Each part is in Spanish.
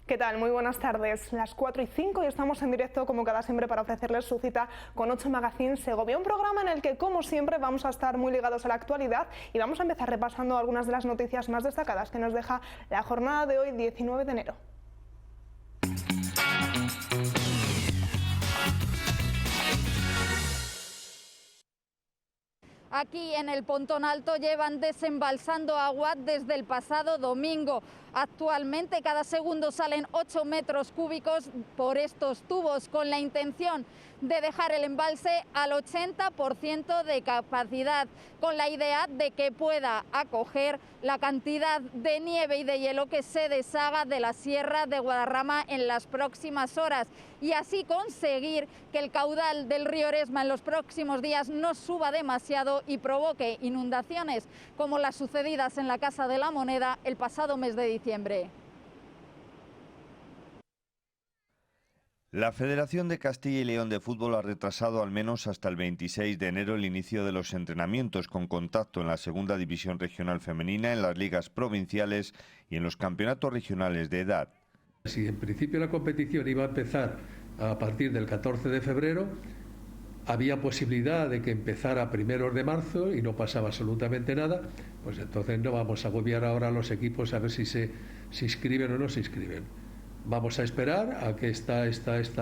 ¿Qué tal? Muy buenas tardes. Las 4:05 y estamos en directo como cada siempre para ofrecerles su cita con 8 Magazine Segovia, un programa en el que como siempre vamos a estar muy ligados a la actualidad y vamos a empezar repasando algunas de las noticias más destacadas que nos deja la jornada de hoy, 19 de enero. Aquí en el Pontón Alto llevan desembalsando agua desde el pasado domingo. Actualmente cada segundo salen 8 metros cúbicos por estos tubos con la intención de dejar el embalse al 80% de capacidad, con la idea de que pueda acoger la cantidad de nieve y de hielo que se deshaga de la Sierra de Guadarrama en las próximas horas y así conseguir que el caudal del río Eresma en los próximos días no suba demasiado y provoque inundaciones como las sucedidas en la Casa de la Moneda el pasado mes de diciembre. La Federación de Castilla y León de Fútbol ha retrasado al menos hasta el 26 de enero el inicio de los entrenamientos con contacto en la Segunda División Regional Femenina, en las ligas provinciales y en los campeonatos regionales de edad. Si en principio la competición iba a empezar a partir del 14 de febrero, había posibilidad de que empezara a primeros de marzo y no pasaba absolutamente nada, pues entonces no vamos a agobiar ahora a los equipos a ver si se inscriben o no se inscriben. Vamos a esperar a que esta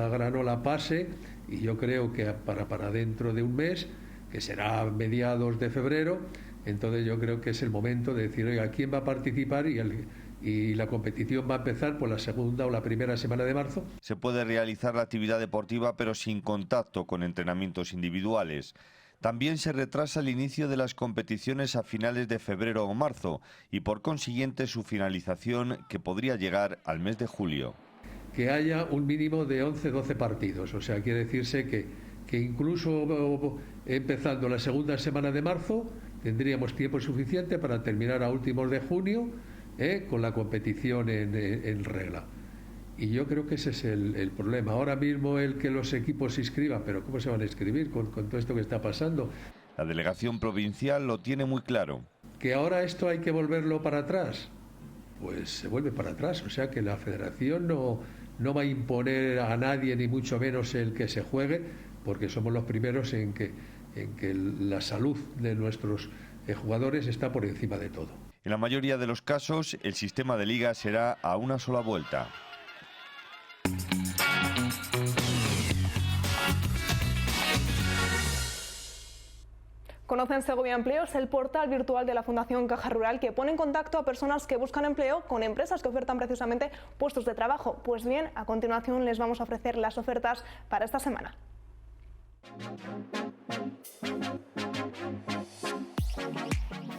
gran ola pase y yo creo que para dentro de un mes, que será a mediados de febrero, entonces yo creo que es el momento de decir, oiga, ¿quién va a participar? Y la competición va a empezar por la segunda o la primera semana de marzo. Se puede realizar la actividad deportiva pero sin contacto con entrenamientos individuales. También se retrasa el inicio de las competiciones a finales de febrero o marzo y por consiguiente su finalización, que podría llegar al mes de julio. Que haya un mínimo de 11-12 partidos, o sea, quiere decirse que incluso empezando la segunda semana de marzo tendríamos tiempo suficiente para terminar a últimos de junio con la competición en regla. Y yo creo que ese es el problema. Ahora mismo el que los equipos se inscriban, pero ¿cómo se van a inscribir con todo esto que está pasando? La delegación provincial lo tiene muy claro. ¿Que ahora esto hay que volverlo para atrás? Pues se vuelve para atrás. O sea que la federación no va a imponer a nadie, ni mucho menos el que se juegue, porque somos los primeros en que la salud de nuestros jugadores está por encima de todo. En la mayoría de los casos, el sistema de liga será a una sola vuelta. Conocen Segovia Empleos, el portal virtual de la Fundación Caja Rural que pone en contacto a personas que buscan empleo con empresas que ofertan precisamente puestos de trabajo. Pues bien, a continuación les vamos a ofrecer las ofertas para esta semana.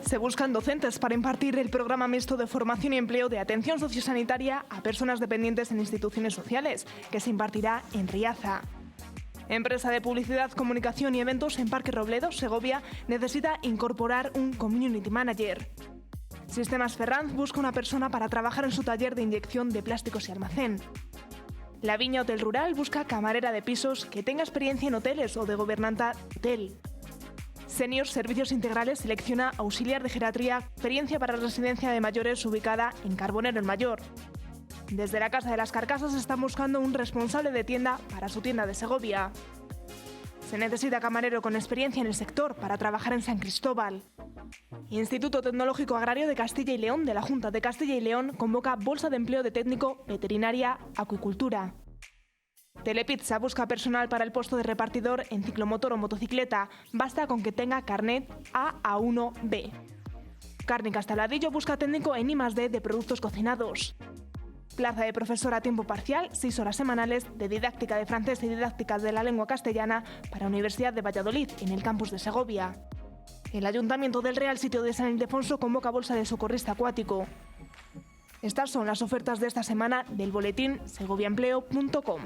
Se buscan docentes para impartir el programa mixto de formación y empleo de atención sociosanitaria a personas dependientes en instituciones sociales, que se impartirá en Riaza. Empresa de publicidad, comunicación y eventos en Parque Robledo, Segovia, necesita incorporar un community manager. Sistemas Ferranz busca una persona para trabajar en su taller de inyección de plásticos y almacén. La Viña Hotel Rural busca camarera de pisos que tenga experiencia en hoteles o de gobernanta hotel. Senior Servicios Integrales selecciona auxiliar de geriatría, experiencia para residencia de mayores ubicada en Carbonero el Mayor. Desde la Casa de las Carcasas están buscando un responsable de tienda para su tienda de Segovia. Se necesita camarero con experiencia en el sector para trabajar en San Cristóbal. Instituto Tecnológico Agrario de Castilla y León de la Junta de Castilla y León convoca bolsa de empleo de técnico veterinaria acuicultura. Telepizza busca personal para el puesto de repartidor en ciclomotor o motocicleta. Basta con que tenga carnet A1B. Cárnicas Tabladillo busca técnico en I+D de productos cocinados. Plaza de profesora a tiempo parcial, 6 horas semanales de didáctica de francés y didáctica de la lengua castellana para Universidad de Valladolid, en el campus de Segovia. El Ayuntamiento del Real Sitio de San Ildefonso convoca bolsa de socorrista acuático. Estas son las ofertas de esta semana del boletín segoviaempleo.com.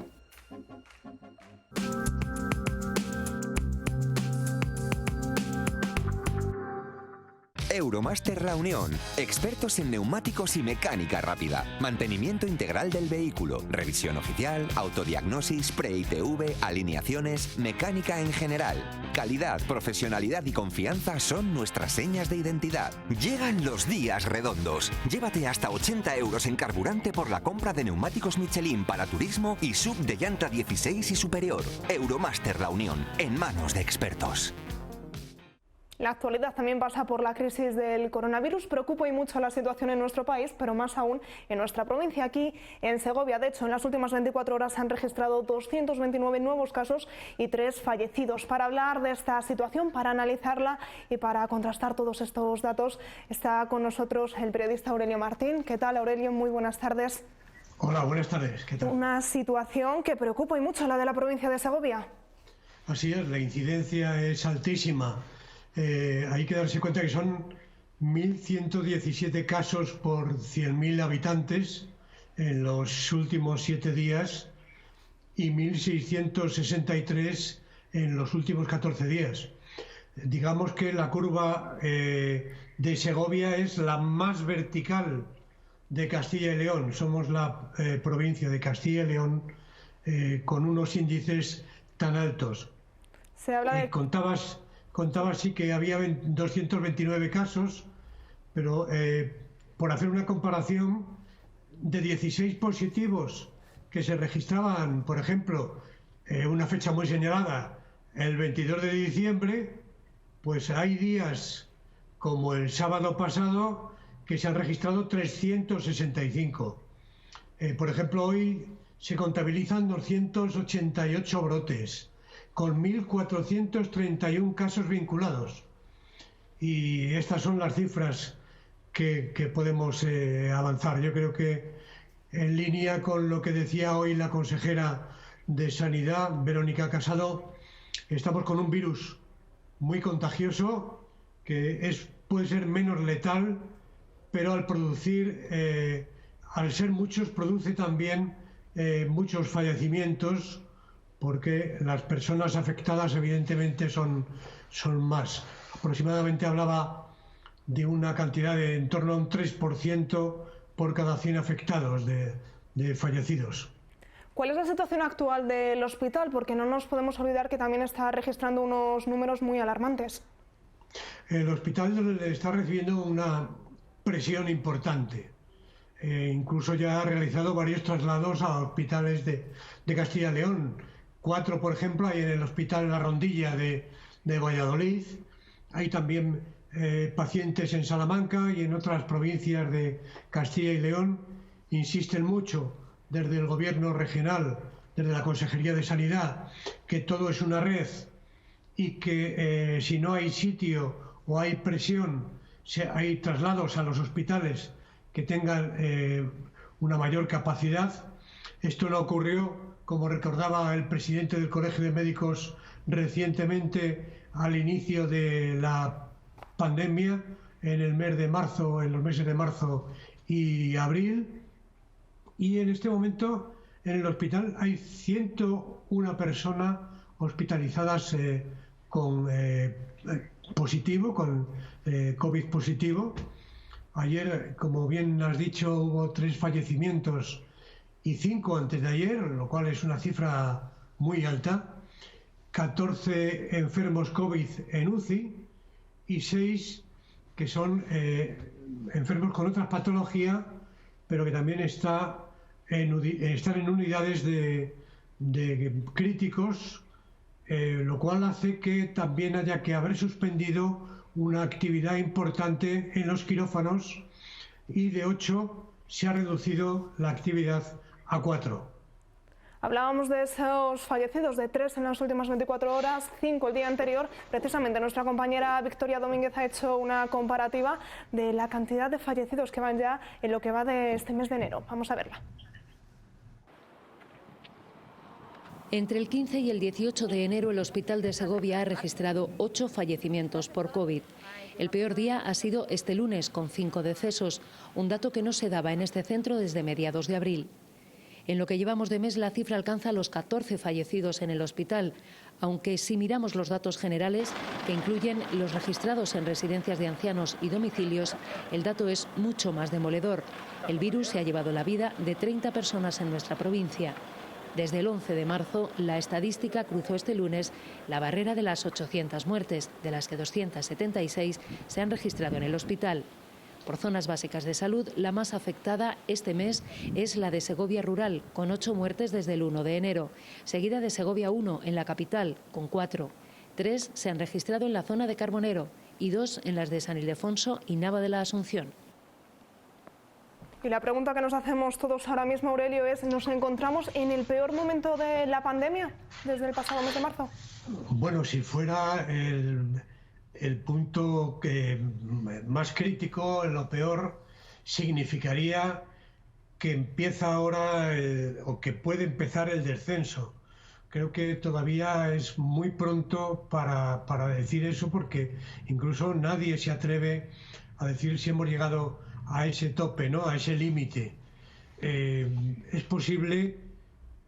Euromaster La Unión, expertos en neumáticos y mecánica rápida, mantenimiento integral del vehículo, revisión oficial, autodiagnosis, pre-ITV, alineaciones, mecánica en general. Calidad, profesionalidad y confianza son nuestras señas de identidad. Llegan los días redondos. Llévate hasta 80 euros en carburante por la compra de neumáticos Michelin para turismo y sub de llanta 16 y superior. Euromaster La Unión, en manos de expertos. La actualidad también pasa por la crisis del coronavirus. Preocupa y mucho la situación en nuestro país, pero más aún en nuestra provincia, aquí en Segovia. De hecho, en las últimas 24 horas se han registrado 229 nuevos casos y 3 fallecidos. Para hablar de esta situación, para analizarla y para contrastar todos estos datos, está con nosotros el periodista Aurelio Martín. ¿Qué tal, Aurelio? Muy buenas tardes. Hola, buenas tardes. ¿Qué tal? Una situación que preocupa y mucho, la de la provincia de Segovia. Así es, la incidencia es altísima. Hay que darse cuenta que son 1.117 casos por 100.000 habitantes en los últimos 7 días y 1.663 en los últimos 14 días. Digamos que la curva de Segovia es la más vertical de Castilla y León. Somos la provincia de Castilla y León con unos índices tan altos. Se habla de... Contaba sí que había 229 casos, pero por hacer una comparación, de 16 positivos que se registraban, por ejemplo, una fecha muy señalada, el 22 de diciembre, pues hay días como el sábado pasado que se han registrado 365. Por ejemplo, hoy se contabilizan 288 brotes, con 1.431 casos vinculados. Y estas son las cifras que podemos avanzar. Yo creo que en línea con lo que decía hoy la consejera de Sanidad, Verónica Casado, estamos con un virus muy contagioso que puede ser menos letal, pero al ser muchos, produce también muchos fallecimientos, porque las personas afectadas evidentemente son más. Aproximadamente hablaba de una cantidad de en torno a un 3% por cada 100 afectados de fallecidos. ¿Cuál es la situación actual del hospital? Porque no nos podemos olvidar que también está registrando unos números muy alarmantes. El hospital está recibiendo una presión importante. Incluso ya ha realizado varios traslados a hospitales de Castilla y León. 4, por ejemplo, hay en el Hospital La Rondilla de Valladolid. Hay también pacientes en Salamanca y en otras provincias de Castilla y León. Insisten mucho desde el Gobierno regional, desde la Consejería de Sanidad, que todo es una red y que si no hay sitio o hay presión, hay traslados a los hospitales que tengan una mayor capacidad. Esto no ocurrió, como recordaba el presidente del Colegio de Médicos recientemente, al inicio de la pandemia, en los meses de marzo y abril. Y en este momento en el hospital hay 101 personas hospitalizadas con positivo, con COVID positivo. Ayer, como bien has dicho, hubo 3 fallecimientos y 5 antes de ayer, lo cual es una cifra muy alta. 14 enfermos COVID en UCI y 6 que son enfermos con otras patologías, pero que también están en unidades de críticos, lo cual hace que también haya que haber suspendido una actividad importante en los quirófanos, y de 8 se ha reducido la actividad a 4. Hablábamos de esos fallecidos, de 3 en las últimas 24 horas, 5 el día anterior. Precisamente nuestra compañera Victoria Domínguez ha hecho una comparativa de la cantidad de fallecidos que van ya en lo que va de este mes de enero. Vamos a verla. Entre el 15 y el 18 de enero el Hospital de Segovia ha registrado 8 fallecimientos por COVID. El peor día ha sido este lunes, con 5 decesos, un dato que no se daba en este centro desde mediados de abril. En lo que llevamos de mes, la cifra alcanza los 14 fallecidos en el hospital, aunque si miramos los datos generales, que incluyen los registrados en residencias de ancianos y domicilios, el dato es mucho más demoledor. El virus se ha llevado la vida de 30 personas en nuestra provincia. Desde el 11 de marzo, la estadística cruzó este lunes la barrera de las 800 muertes, de las que 276 se han registrado en el hospital. Por zonas básicas de salud, la más afectada este mes es la de Segovia Rural, con 8 muertes desde el 1 de enero, seguida de Segovia 1 en la capital, con 4. 3 se han registrado en la zona de Carbonero y 2 en las de San Ildefonso y Nava de la Asunción. Y la pregunta que nos hacemos todos ahora mismo, Aurelio, es: ¿nos encontramos en el peor momento de la pandemia desde el pasado mes de marzo? Bueno, si fuera el punto más crítico, lo peor, significaría que empieza ahora o que puede empezar el descenso. Creo que todavía es muy pronto para decir eso, porque incluso nadie se atreve a decir si hemos llegado a ese tope, ¿no? A ese límite. Es posible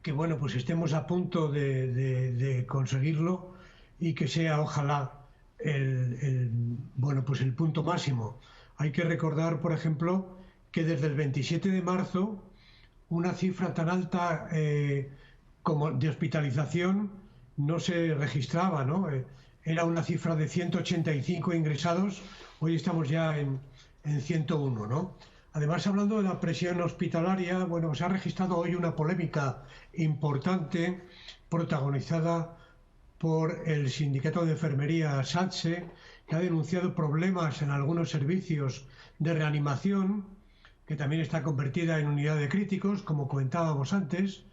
que, bueno, pues estemos a punto de conseguirlo y que sea, ojalá, el punto máximo. Hay que recordar, por ejemplo, que desde el 27 de marzo una cifra tan alta como de hospitalización no se registraba, ¿no? Era una cifra de 185 ingresados, hoy estamos ya en 101, ¿no? Además, hablando de la presión hospitalaria, bueno, se ha registrado hoy una polémica importante protagonizada por el sindicato de enfermería SATSE, que ha denunciado problemas en algunos servicios de reanimación, que también está convertida en unidad de críticos, como comentábamos antes,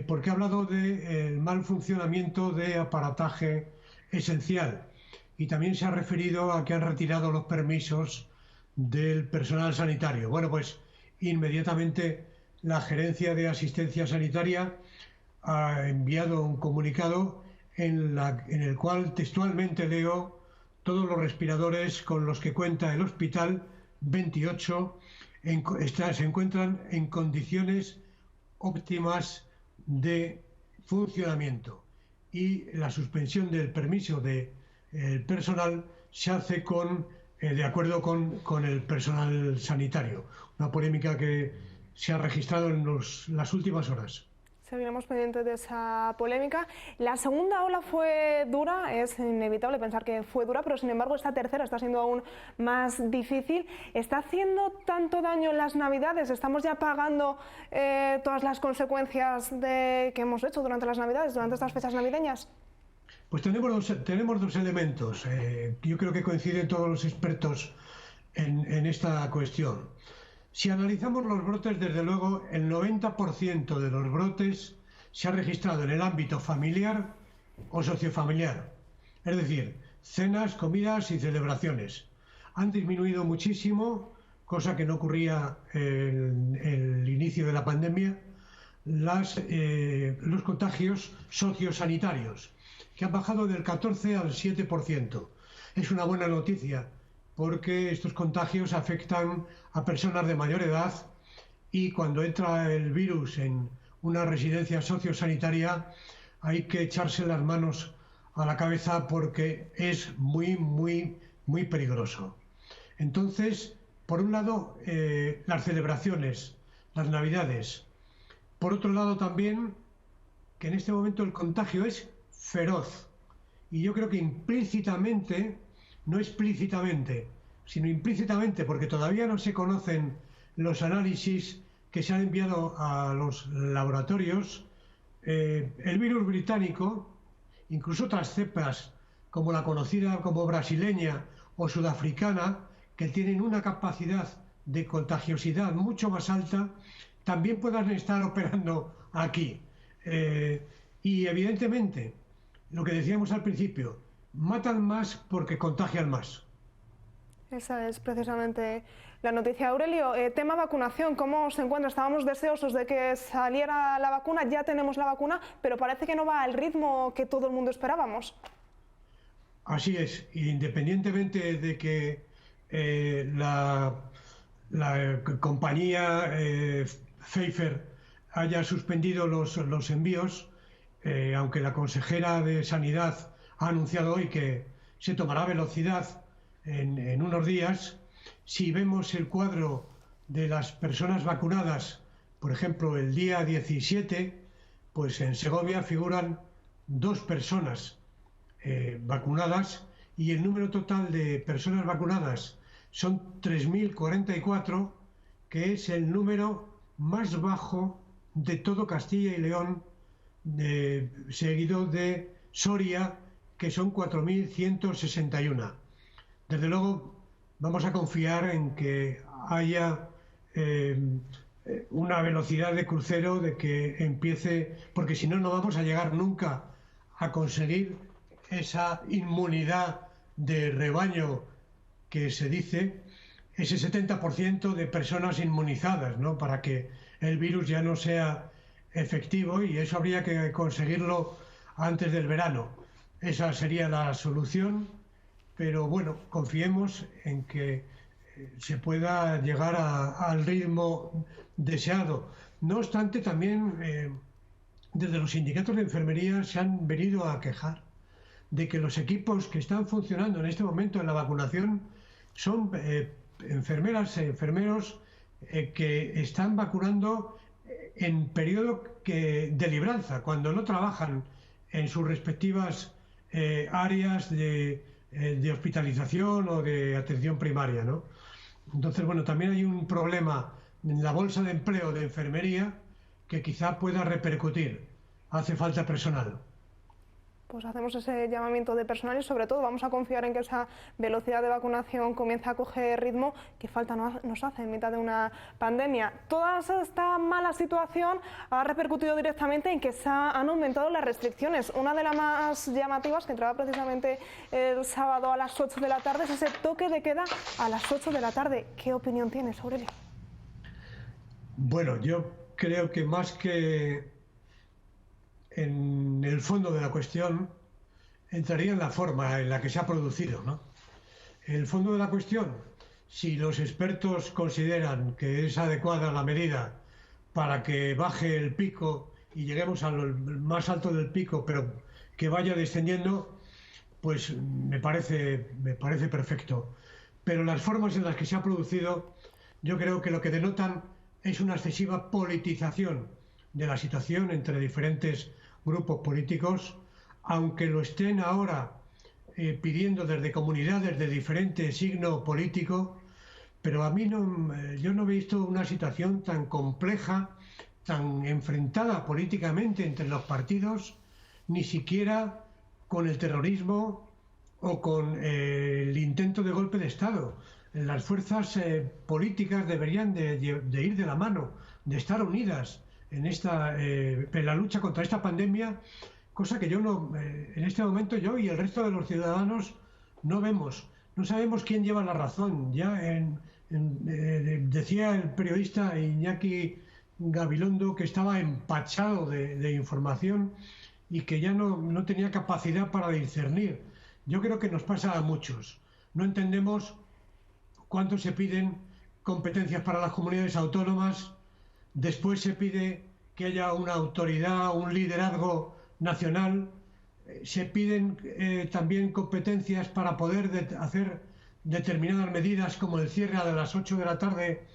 porque ha hablado del mal funcionamiento de aparataje esencial. Y también se ha referido a que han retirado los permisos del personal sanitario. Bueno, pues inmediatamente la Gerencia de Asistencia Sanitaria ha enviado un comunicado en el cual textualmente leo: todos los respiradores con los que cuenta el hospital 28 se encuentran en condiciones óptimas de funcionamiento, y la suspensión del permiso del personal se hace de acuerdo con el personal sanitario. Una polémica que se ha registrado en las últimas horas. Seguiremos pendientes de esa polémica. La segunda ola fue dura, es inevitable pensar que fue dura, pero sin embargo esta tercera está siendo aún más difícil. ¿Está haciendo tanto daño en las Navidades? ¿Estamos ya pagando todas las consecuencias que hemos hecho durante las Navidades, durante estas fechas navideñas? Pues tenemos dos elementos. Yo creo que coinciden todos los expertos en esta cuestión. Si analizamos los brotes, desde luego, el 90% de los brotes se ha registrado en el ámbito familiar o sociofamiliar. Es decir, cenas, comidas y celebraciones. Han disminuido muchísimo, cosa que no ocurría en el inicio de la pandemia, los contagios sociosanitarios, que han bajado del 14 al 7%. Es una buena noticia, porque estos contagios afectan a personas de mayor edad, y cuando entra el virus en una residencia sociosanitaria hay que echarse las manos a la cabeza, porque es muy, muy, muy peligroso. Entonces, por un lado, las celebraciones, las Navidades. Por otro lado, también, que en este momento el contagio es feroz. Y yo creo que implícitamente, no explícitamente, sino implícitamente, porque todavía no se conocen los análisis que se han enviado a los laboratorios, el virus británico, incluso otras cepas como la conocida como brasileña o sudafricana, que tienen una capacidad de contagiosidad mucho más alta, también puedan estar operando aquí. Y evidentemente, lo que decíamos al principio, matan más porque contagian más. Esa es precisamente la noticia. Aurelio, tema vacunación, ¿cómo se encuentra? Estábamos deseosos de que saliera la vacuna, ya tenemos la vacuna, pero parece que no va al ritmo que todo el mundo esperábamos. Así es, independientemente de que la compañía Pfizer haya suspendido los envíos, aunque la consejera de Sanidad ha anunciado hoy que se tomará velocidad en unos días. Si vemos el cuadro de las personas vacunadas, por ejemplo, el día 17, pues en Segovia figuran 2 personas vacunadas y el número total de personas vacunadas son 3.044, que es el número más bajo de todo Castilla y León, seguido de Soria, que son 4.161. Desde luego vamos a confiar en que haya una velocidad de crucero, de que empiece, porque si no, no vamos a llegar nunca a conseguir esa inmunidad de rebaño que se dice, ese 70% de personas inmunizadas, ¿no?, para que el virus ya no sea efectivo, y eso habría que conseguirlo antes del verano. Esa sería la solución, pero bueno, confiemos en que se pueda llegar al ritmo deseado. No obstante, también desde los sindicatos de enfermería se han venido a quejar de que los equipos que están funcionando en este momento en la vacunación son enfermeras e enfermeros que están vacunando en periodo de libranza, cuando no trabajan en sus respectivas áreas de hospitalización o de atención primaria, ¿no? Entonces, bueno, también hay un problema en la bolsa de empleo de enfermería que quizá pueda repercutir. Hace falta personal. Pues hacemos ese llamamiento de personal y sobre todo vamos a confiar en que esa velocidad de vacunación comience a coger ritmo, que falta nos hace en mitad de una pandemia. Toda esta mala situación ha repercutido directamente en que han aumentado las restricciones. Una de las más llamativas, que entraba precisamente el sábado a las 8 de la tarde, es ese toque de queda a las 8 de la tarde. ¿Qué opinión tienes, Aurelio? Bueno, yo creo que más que en el fondo de la cuestión, entraría en la forma en la que se ha producido, ¿no? El fondo de la cuestión, si los expertos consideran que es adecuada la medida para que baje el pico y lleguemos al más alto del pico, pero que vaya descendiendo, pues me parece perfecto. Pero las formas en las que se ha producido, yo creo que lo que denotan es una excesiva politización de la situación entre diferentes grupos políticos, aunque lo estén ahora pidiendo desde comunidades de diferente signo político, pero a mí yo no he visto una situación tan compleja, tan enfrentada políticamente entre los partidos, ni siquiera con el terrorismo o con el intento de golpe de Estado. Las fuerzas políticas deberían de ir de la mano, de estar unidas en la lucha contra esta pandemia, cosa que en este momento yo y el resto de los ciudadanos no vemos. No sabemos quién lleva la razón. Ya decía el periodista Iñaki Gabilondo que estaba empachado de información y que ya no tenía capacidad para discernir. Yo creo que nos pasa a muchos. No entendemos cuánto se piden competencias para las comunidades autónomas. Después se pide que haya una autoridad, un liderazgo nacional. Se piden también competencias para poder hacer determinadas medidas como el cierre a las 8 de la tarde,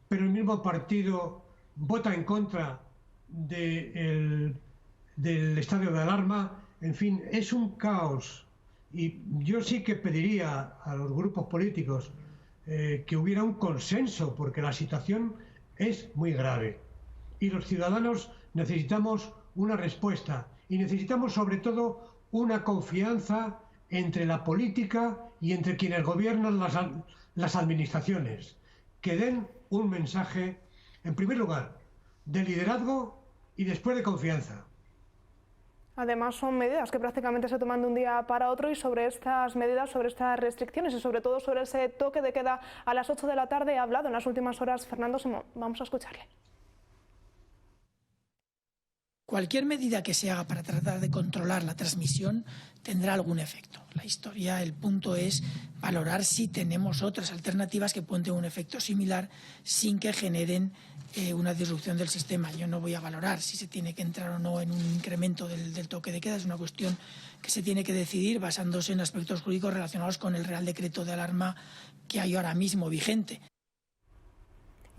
pero el mismo partido vota en contra del estado de alarma. En fin, es un caos. Y yo sí que pediría a los grupos políticos que hubiera un consenso, porque la situación es muy grave y los ciudadanos necesitamos una respuesta y necesitamos sobre todo una confianza entre la política y entre quienes gobiernan las administraciones, que den un mensaje, en primer lugar, de liderazgo y después de confianza. Además, son medidas que prácticamente se toman de un día para otro, y sobre estas medidas, sobre estas restricciones y sobre todo sobre ese toque de queda a las 8 de la tarde ha hablado en las últimas horas Fernando Simón. Vamos a escucharle. Cualquier medida que se haga para tratar de controlar la transmisión tendrá algún efecto. La historia, el punto es valorar si tenemos otras alternativas que pueden tener un efecto similar sin que generen una disrupción del sistema. Yo no voy a valorar si se tiene que entrar o no en un incremento del toque de queda. Es una cuestión que se tiene que decidir basándose en aspectos jurídicos relacionados con el Real Decreto de Alarma que hay ahora mismo vigente.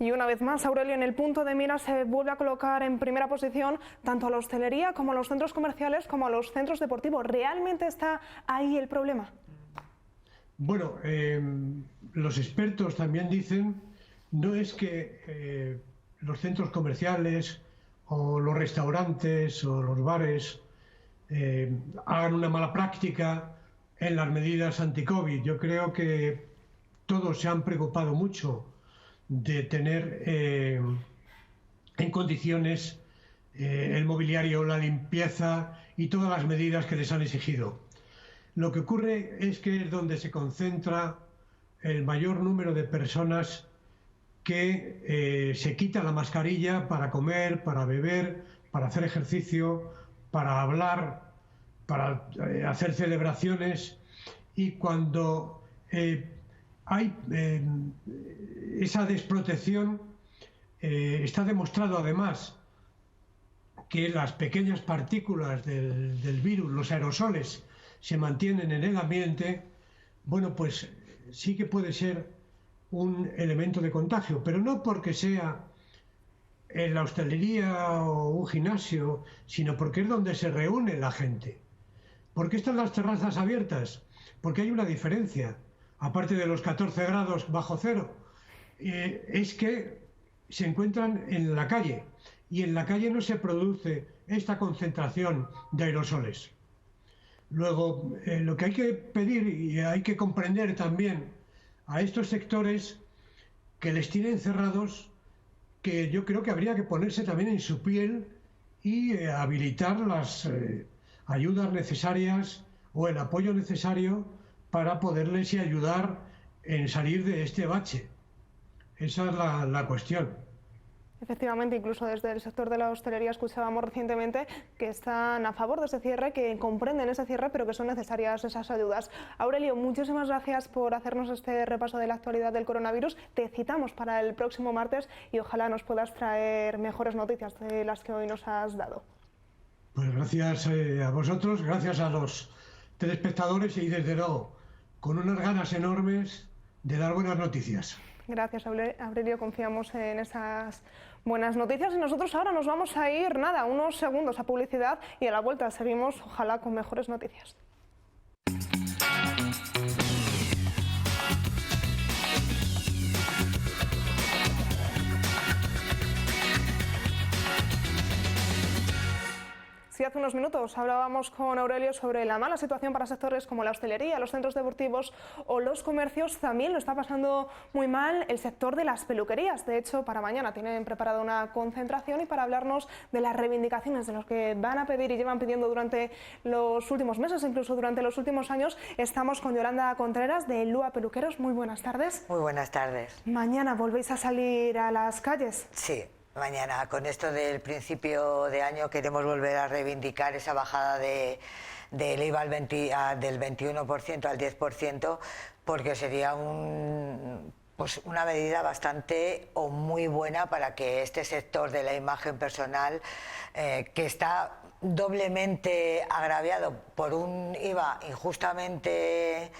Y una vez más, Aurelio, en el punto de mira se vuelve a colocar en primera posición tanto a la hostelería como a los centros comerciales como a los centros deportivos. ¿Realmente está ahí el problema? Bueno, los expertos también dicen, no es que los centros comerciales o los restaurantes o los bares hagan una mala práctica en las medidas anti-COVID. Yo creo que todos se han preocupado mucho de tener en condiciones el mobiliario, la limpieza y todas las medidas que les han exigido. Lo que ocurre es que es donde se concentra el mayor número de personas que se quita la mascarilla para comer, para beber, para hacer ejercicio, para hablar, para hacer celebraciones, y cuando hay esa desprotección, está demostrado además que las pequeñas partículas del virus, los aerosoles, se mantienen en el ambiente. Bueno, pues sí que puede ser un elemento de contagio, pero no porque sea en la hostelería o un gimnasio, sino porque es donde se reúne la gente. ¿Por qué están las terrazas abiertas? Porque hay una diferencia. Aparte de los 14 grados bajo cero, es que se encuentran en la calle, y en la calle no se produce esta concentración de aerosoles. Luego, lo que hay que pedir y hay que comprender también a estos sectores que les tienen cerrados, que yo creo que habría que ponerse también en su piel y habilitar las ayudas necesarias o el apoyo necesario para poderles ayudar en salir de este bache. Esa es la cuestión. Efectivamente, incluso desde el sector de la hostelería escuchábamos recientemente que están a favor de ese cierre, que comprenden ese cierre, pero que son necesarias esas ayudas. Aurelio, muchísimas gracias por hacernos este repaso de la actualidad del coronavirus. Te citamos para el próximo martes y ojalá nos puedas traer mejores noticias de las que hoy nos has dado. Pues gracias a vosotros, gracias a los telespectadores y desde luego con unas ganas enormes de dar buenas noticias. Gracias, Aurelio, confiamos en esas buenas noticias y nosotros ahora nos vamos a ir, unos segundos a publicidad y a la vuelta seguimos, ojalá, con mejores noticias. Si hace unos minutos hablábamos con Aurelio sobre la mala situación para sectores como la hostelería, los centros deportivos o los comercios, también lo está pasando muy mal el sector de las peluquerías. De hecho, para mañana tienen preparada una concentración y para hablarnos de las reivindicaciones de los que van a pedir y llevan pidiendo durante los últimos meses, incluso durante los últimos años, estamos con Yolanda Contreras de Lua Peluqueros. Muy buenas tardes. Muy buenas tardes. Mañana volvéis a salir a las calles. Sí. Mañana, con esto del principio de año, queremos volver a reivindicar esa bajada del IVA del 21% al 10%, porque sería una medida bastante o muy buena para que este sector de la imagen personal, que está doblemente agraviado por un IVA injustamente,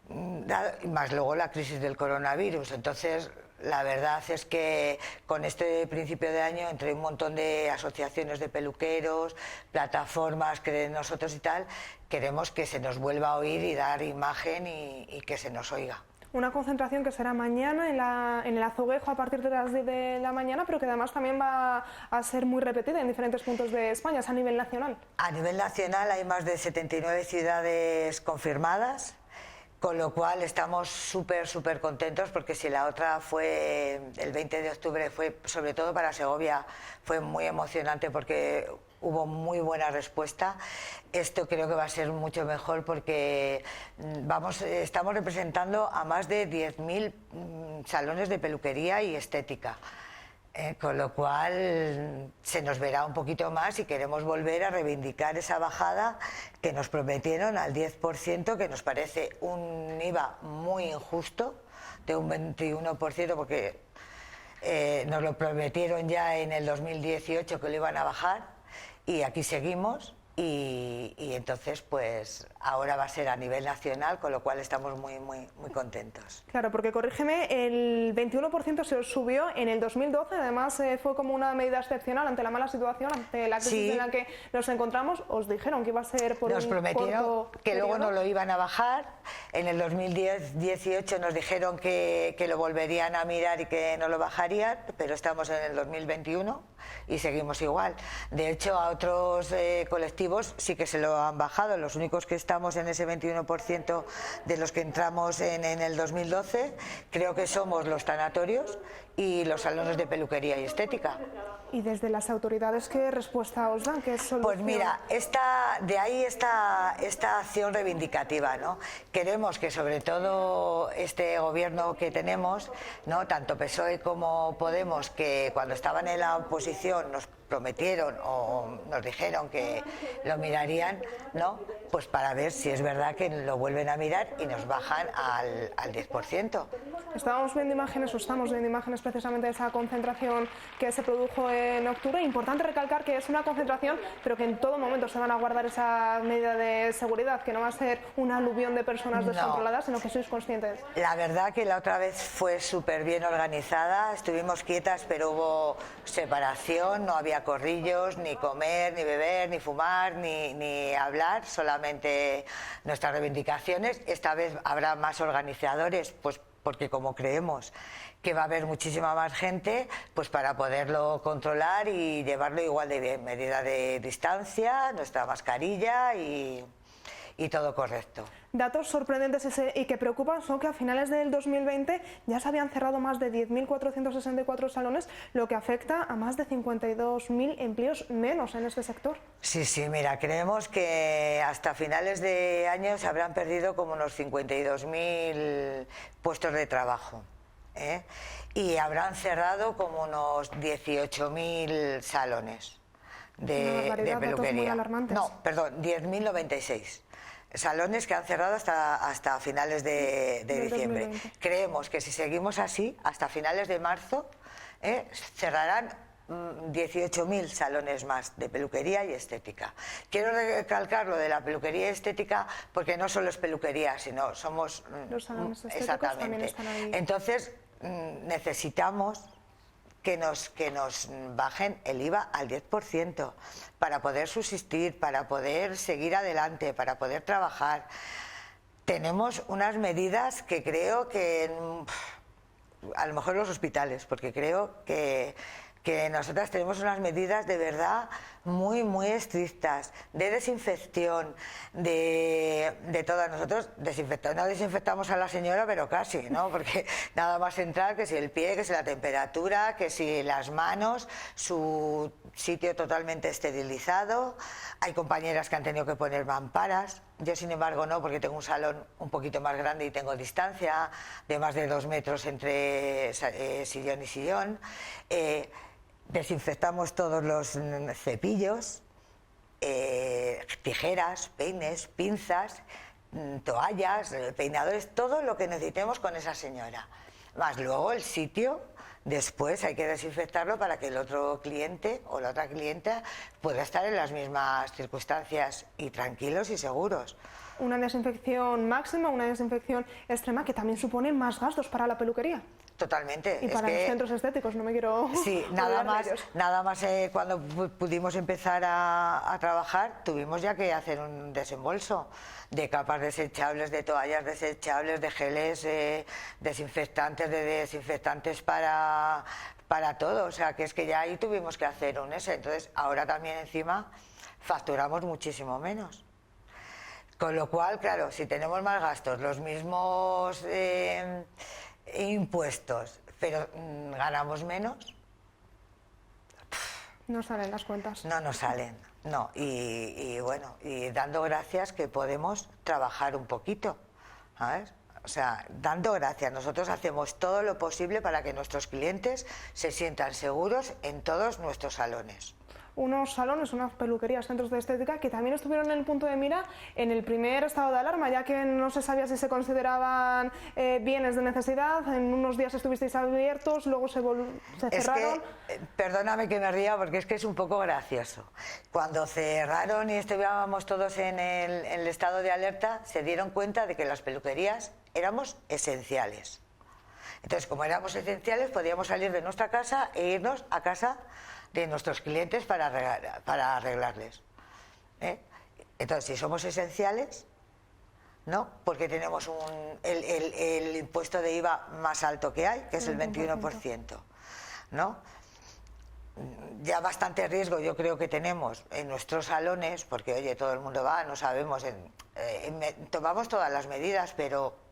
más luego la crisis del coronavirus. Entonces, la verdad es que con este principio de año, entre un montón de asociaciones de peluqueros, plataformas que de nosotros y tal, queremos que se nos vuelva a oír y dar imagen y que se nos oiga. Una concentración que será mañana en el Azoguejo a partir de las 10 de la mañana, pero que además también va a ser muy repetida en diferentes puntos de España, es a nivel nacional. A nivel nacional hay más de 79 ciudades confirmadas. Con lo cual estamos súper contentos, porque si la otra fue el 20 de octubre, fue sobre todo para Segovia, fue muy emocionante porque hubo muy buena respuesta. Esto creo que va a ser mucho mejor porque estamos representando a más de 10.000 salones de peluquería y estética. Con lo cual se nos verá un poquito más y queremos volver a reivindicar esa bajada que nos prometieron al 10%, que nos parece un IVA muy injusto, de un 21%, porque nos lo prometieron ya en el 2018 que lo iban a bajar y aquí seguimos. Y entonces pues ahora va a ser a nivel nacional, con lo cual estamos muy contentos. Claro, porque corrígeme, el 21% se os subió en el 2012, además fue como una medida excepcional ante la mala situación, ante la crisis en la que nos encontramos. Os dijeron que iba a ser por nos un prometieron corto que periodo. luego no lo iban a bajar. En el 2018 nos dijeron que lo volverían a mirar y que no lo bajarían, pero estamos en el 2021 y seguimos igual. De hecho, a otros colectivos sí que se lo han bajado. Los únicos que estamos en ese 21% de los que entramos en el 2012, creo que somos los tanatorios y los salones de peluquería y estética. ¿Y desde las autoridades qué respuesta os dan? ¿Qué solución? Pues mira, de ahí esta acción reivindicativa, ¿no? Queremos que sobre todo este gobierno que tenemos, ¿no?, tanto PSOE como Podemos, que cuando estaban en la oposición nos prometieron o nos dijeron que lo mirarían, ¿no?, pues para ver si es verdad que lo vuelven a mirar y nos bajan al 10%. Estamos viendo imágenes precisamente de esa concentración que se produjo en octubre. Importante recalcar que es una concentración, pero que en todo momento se van a guardar esa medida de seguridad, que no va a ser un aluvión de personas descontroladas, sino que sois conscientes. La verdad que la otra vez fue súper bien organizada, estuvimos quietas, pero hubo separación, no había corrillos, ni comer, ni beber, ni fumar, ni hablar, solamente nuestras reivindicaciones. Esta vez habrá más organizadores, pues porque como creemos que va a haber muchísima más gente, pues para poderlo controlar y llevarlo igual de bien, medida de distancia, nuestra mascarilla y todo correcto. Datos sorprendentes y que preocupan son que a finales del 2020 ya se habían cerrado más de 10.464 salones, lo que afecta a más de 52.000 empleos menos en este sector. Sí, mira, creemos que hasta finales de año se habrán perdido como unos 52.000 puestos de trabajo, ¿eh? Y habrán cerrado como unos 18.000 salones de peluquería. No, perdón, 10.096. Salones que han cerrado hasta finales de diciembre. 2020. Creemos que si seguimos así, hasta finales de marzo, cerrarán 18.000 salones más de peluquería y estética. Quiero recalcar lo de la peluquería y estética porque no solo es peluquería, sino somos... Los salones estéticos también están ahí. Entonces, necesitamos que nos bajen el IVA al 10% para poder subsistir, para poder seguir adelante, para poder trabajar. Tenemos unas medidas que creo que, a lo mejor los hospitales, porque creo que nosotras tenemos unas medidas de verdad muy estrictas, de desinfección, de todas. Nosotros no desinfectamos a la señora, pero casi, ¿no? Porque nada más entrar, que si el pie, que si la temperatura, que si las manos, su sitio totalmente esterilizado. Hay compañeras que han tenido que poner mamparas. Yo, sin embargo, no, porque tengo un salón un poquito más grande y tengo distancia de más de 2 metros entre sillón y sillón. Desinfectamos todos los cepillos, tijeras, peines, pinzas, toallas, peinadores, todo lo que necesitemos con esa señora. Más luego el sitio, después hay que desinfectarlo para que el otro cliente o la otra clienta pueda estar en las mismas circunstancias y tranquilos y seguros. Una desinfección máxima, una desinfección extrema, que también supone más gastos para la peluquería. Totalmente. Y para los centros estéticos, no me quiero... Sí, nada más cuando pudimos empezar a trabajar, tuvimos ya que hacer un desembolso de capas desechables, de toallas desechables, de geles desinfectantes para todo. O sea, que es que ya ahí tuvimos que hacer un ese. Entonces, ahora también encima facturamos muchísimo menos. Con lo cual, claro, si tenemos más gastos, los mismos impuestos, pero ganamos menos, no salen las cuentas. No nos salen, no. Y bueno, y dando gracias que podemos trabajar un poquito, ¿sabes? O sea, dando gracias. Nosotros hacemos todo lo posible para que nuestros clientes se sientan seguros en todos nuestros salones. Unos salones, unas peluquerías, centros de estética que también estuvieron en el punto de mira en el primer estado de alarma, ya que no se sabía si se consideraban bienes de necesidad. En unos días estuvisteis abiertos, luego se cerraron. Es que, perdóname que me ría porque es que es un poco gracioso. Cuando cerraron y estuvimos todos en el estado de alerta, se dieron cuenta de que las peluquerías éramos esenciales. Entonces, como éramos esenciales, podíamos salir de nuestra casa e irnos a casa de nuestros clientes para arreglarles. Entonces, si somos esenciales, ¿no? Porque tenemos el impuesto de IVA más alto que hay, que es el 21%, ¿no? Ya bastante riesgo yo creo que tenemos en nuestros salones, porque oye, todo el mundo va, no sabemos, tomamos todas las medidas, pero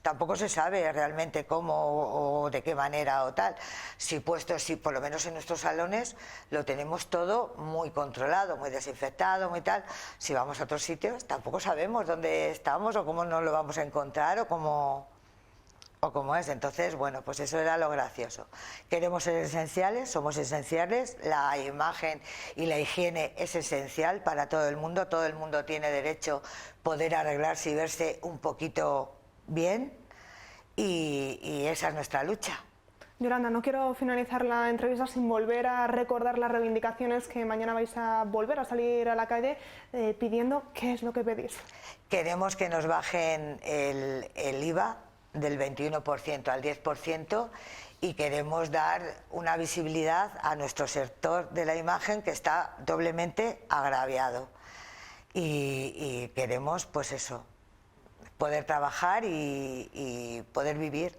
tampoco se sabe realmente cómo o de qué manera o tal. Si por lo menos en nuestros salones lo tenemos todo muy controlado, muy desinfectado, muy tal. Si vamos a otros sitios tampoco sabemos dónde estamos o cómo nos lo vamos a encontrar o cómo es. Entonces, bueno, pues eso era lo gracioso. Queremos ser esenciales, somos esenciales, la imagen y la higiene es esencial para todo el mundo tiene derecho a poder arreglarse y verse un poquito bien, y esa es nuestra lucha. Yolanda, no quiero finalizar la entrevista sin volver a recordar las reivindicaciones que mañana vais a volver a salir a la calle pidiendo. ¿Qué es lo que pedís? Queremos que nos bajen el IVA del 21% al 10% y queremos dar una visibilidad a nuestro sector de la imagen que está doblemente agraviado. Y queremos, pues eso, poder trabajar y poder vivir.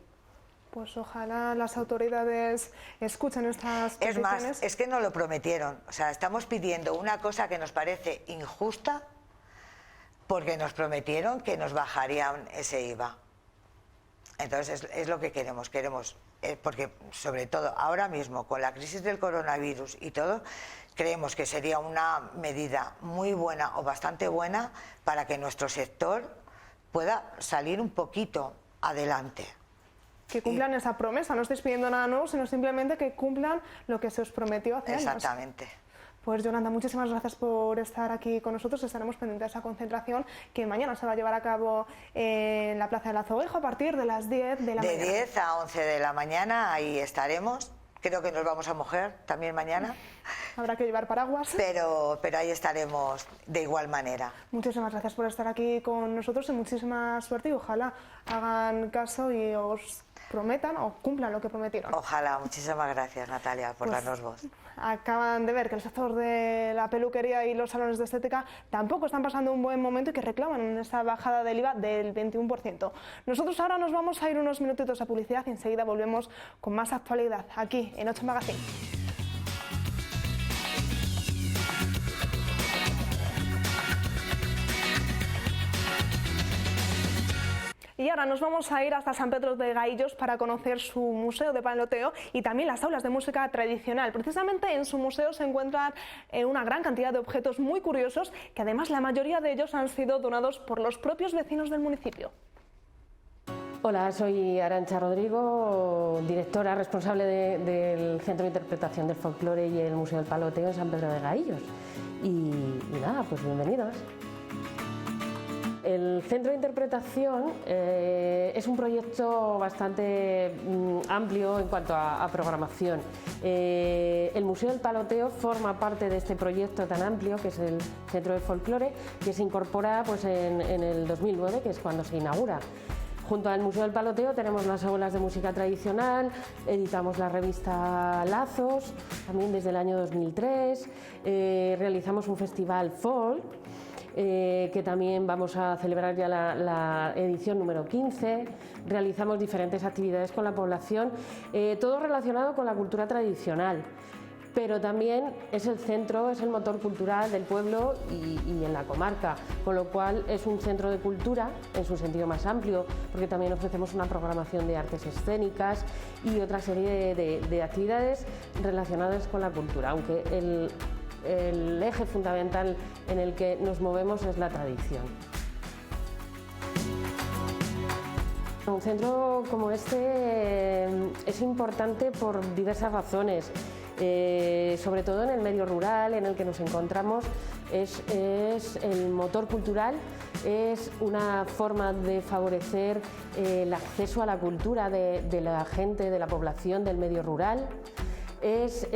Pues ojalá las autoridades escuchen estas peticiones. Es más, es que nos lo prometieron. O sea, estamos pidiendo una cosa que nos parece injusta porque nos prometieron que nos bajarían ese IVA. Entonces es lo que queremos, porque sobre todo ahora mismo con la crisis del coronavirus y todo, creemos que sería una medida muy buena o bastante buena para que nuestro sector pueda salir un poquito adelante. Que cumplan esa promesa, no estáis pidiendo nada nuevo, sino simplemente que cumplan lo que se os prometió hace años. Exactamente. Pues Yolanda, muchísimas gracias por estar aquí con nosotros. Estaremos pendientes de esa concentración que mañana se va a llevar a cabo en la Plaza del Azoguejo a partir de las 10 de la mañana. De 10 a 11 de la mañana, ahí estaremos. Creo que nos vamos a mojar también mañana. Habrá que llevar paraguas. Pero ahí estaremos de igual manera. Muchísimas gracias por estar aquí con nosotros y muchísima suerte y ojalá hagan caso y os prometan o cumplan lo que prometieron. Ojalá. Muchísimas gracias, Natalia, por darnos voz. Acaban de ver que el sector de la peluquería y los salones de estética tampoco están pasando un buen momento y que reclaman esa bajada del IVA del 21%. Nosotros ahora nos vamos a ir unos minutitos a publicidad y enseguida volvemos con más actualidad aquí en 8 Magazine. Y ahora nos vamos a ir hasta San Pedro de Gaillos para conocer su museo de paloteo y también las aulas de música tradicional. Precisamente en su museo se encuentran una gran cantidad de objetos muy curiosos que además la mayoría de ellos han sido donados por los propios vecinos del municipio. Hola, soy Arantxa Rodrigo, directora responsable del Centro de Interpretación del Folclore y el Museo del Paloteo en San Pedro de Gaillos. Y nada, pues bienvenidos. El Centro de Interpretación es un proyecto bastante amplio en cuanto a programación. El Museo del Paloteo forma parte de este proyecto tan amplio que es el Centro del Folclore, que se incorpora pues, en el 2009, que es cuando se inaugura. Junto al Museo del Paloteo tenemos las aulas de música tradicional, editamos la revista Lazos, también desde el año 2003, realizamos un festival folk, que también vamos a celebrar ya la edición número 15, realizamos diferentes actividades con la población, todo relacionado con la cultura tradicional, pero también es el centro, es el motor cultural del pueblo y en la comarca, con lo cual es un centro de cultura en su sentido más amplio, porque también ofrecemos una programación de artes escénicas y otra serie de actividades relacionadas con la cultura, aunque el eje fundamental en el que nos movemos es la tradición. Un centro como este es importante por diversas razones. Sobre todo en el medio rural en el que nos encontramos, es el motor cultural, es una forma de favorecer el acceso a la cultura de la gente, de la población del medio rural, es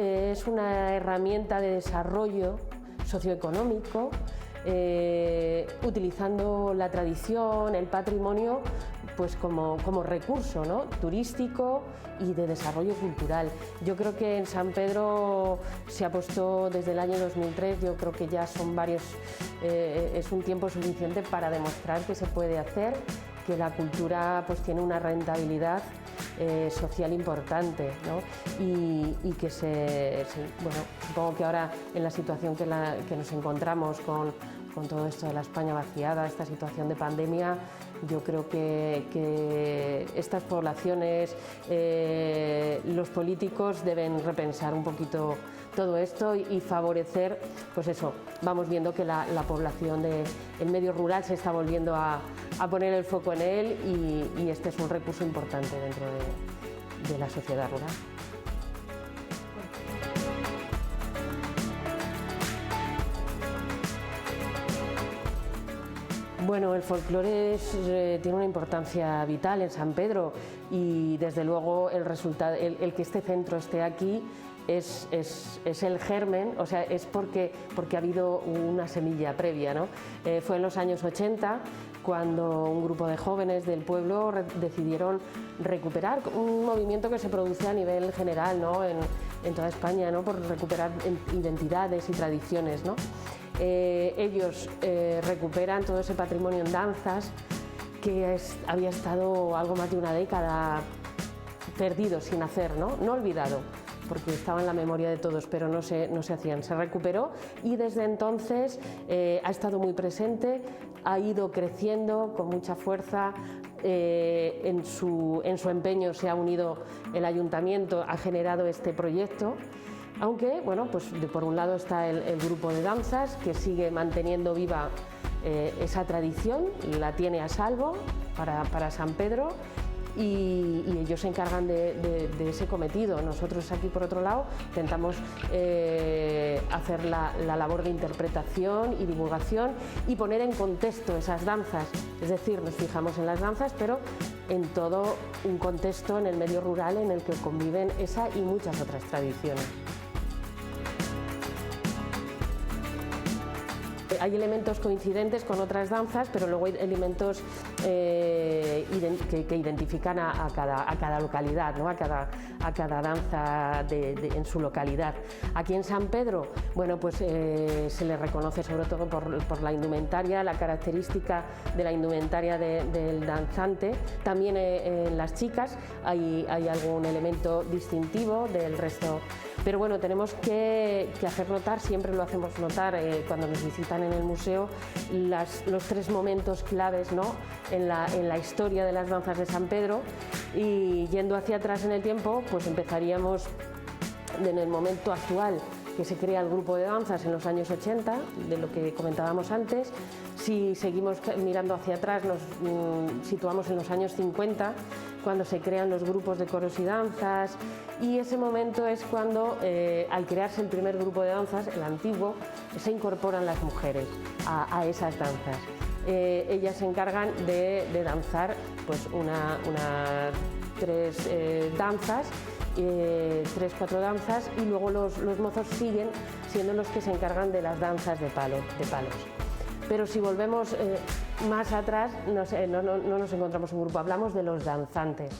una herramienta de desarrollo socioeconómico, utilizando la tradición, el patrimonio, pues como recurso, ¿no?, turístico y de desarrollo cultural. Yo creo que en San Pedro se apostó desde el año 2003, yo creo que ya son varios, es un tiempo suficiente para demostrar que se puede hacer, que la cultura pues tiene una rentabilidad social importante, ¿no? Y que bueno, supongo que ahora en la situación que nos encontramos con todo esto de la España vaciada, esta situación de pandemia, yo creo que estas poblaciones, los políticos deben repensar un poquito todo esto y favorecer, pues eso, vamos viendo que la población del medio rural se está volviendo a poner el foco en él y este es un recurso importante dentro de la sociedad rural. Bueno, el folclore tiene una importancia vital en San Pedro y desde luego el que este centro esté aquí es el germen, o sea, es porque ha habido una semilla previa, ¿no? Fue en los años 80 cuando un grupo de jóvenes del pueblo decidieron recuperar un movimiento que se produce a nivel general, ¿no?, en toda España, ¿no?, por recuperar identidades y tradiciones, ¿no? Ellos recuperan todo ese patrimonio en danzas que había estado algo más de una década perdido, sin hacer, no olvidado, porque estaba en la memoria de todos, pero no se hacían. Se recuperó y desde entonces ha estado muy presente, ha ido creciendo con mucha fuerza. En su empeño se ha unido el ayuntamiento, ha generado este proyecto. Aunque, bueno, pues por un lado está el grupo de danzas que sigue manteniendo viva esa tradición, la tiene a salvo para San Pedro y ellos se encargan de ese cometido. Nosotros aquí, por otro lado, intentamos hacer la labor de interpretación y divulgación y poner en contexto esas danzas. Es decir, nos fijamos en las danzas, pero en todo un contexto en el medio rural en el que conviven esa y muchas otras tradiciones. Hay elementos coincidentes con otras danzas, pero luego hay elementos que identifican a cada localidad, ¿no?, a cada danza en su localidad. Aquí en San Pedro, bueno, pues se le reconoce sobre todo por la indumentaria, la característica de la indumentaria del danzante. También en las chicas hay algún elemento distintivo del resto. Pero bueno, tenemos que hacer notar, siempre lo hacemos notar cuando nos visitan en el museo, los tres momentos claves, ¿no?, en la historia de las danzas de San Pedro. Y yendo hacia atrás en el tiempo, pues empezaríamos en el momento actual, que se crea el grupo de danzas en los años 80, de lo que comentábamos antes. Si seguimos mirando hacia atrás, nos situamos en los años 50, cuando se crean los grupos de coros y danzas, y ese momento es cuando, al crearse el primer grupo de danzas, el antiguo, se incorporan las mujeres a esas danzas. Ellas se encargan de danzar pues tres danzas, 3-4 danzas, y luego los mozos siguen siendo los que se encargan de las danzas de palos. Pero si volvemos más atrás, no nos encontramos un grupo, hablamos de los danzantes.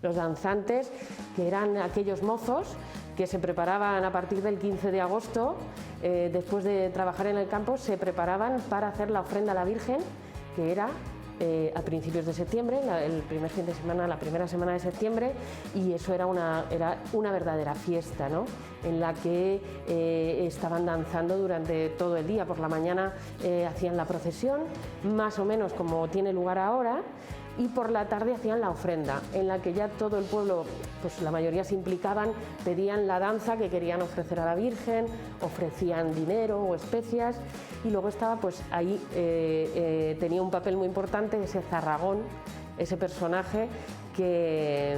Los danzantes, que eran aquellos mozos que se preparaban a partir del 15 de agosto, después de trabajar en el campo, se preparaban para hacer la ofrenda a la Virgen, que era a principios de septiembre, el primer fin de semana, la primera semana de septiembre, y eso era una verdadera fiesta, ¿no?, en la que estaban danzando durante todo el día. Por la mañana hacían la procesión, más o menos como tiene lugar ahora, y por la tarde hacían la ofrenda, en la que ya todo el pueblo, pues la mayoría se implicaban, pedían la danza que querían ofrecer a la Virgen, ofrecían dinero o especias, y luego estaba pues ahí, tenía un papel muy importante ese zarragón, ese personaje que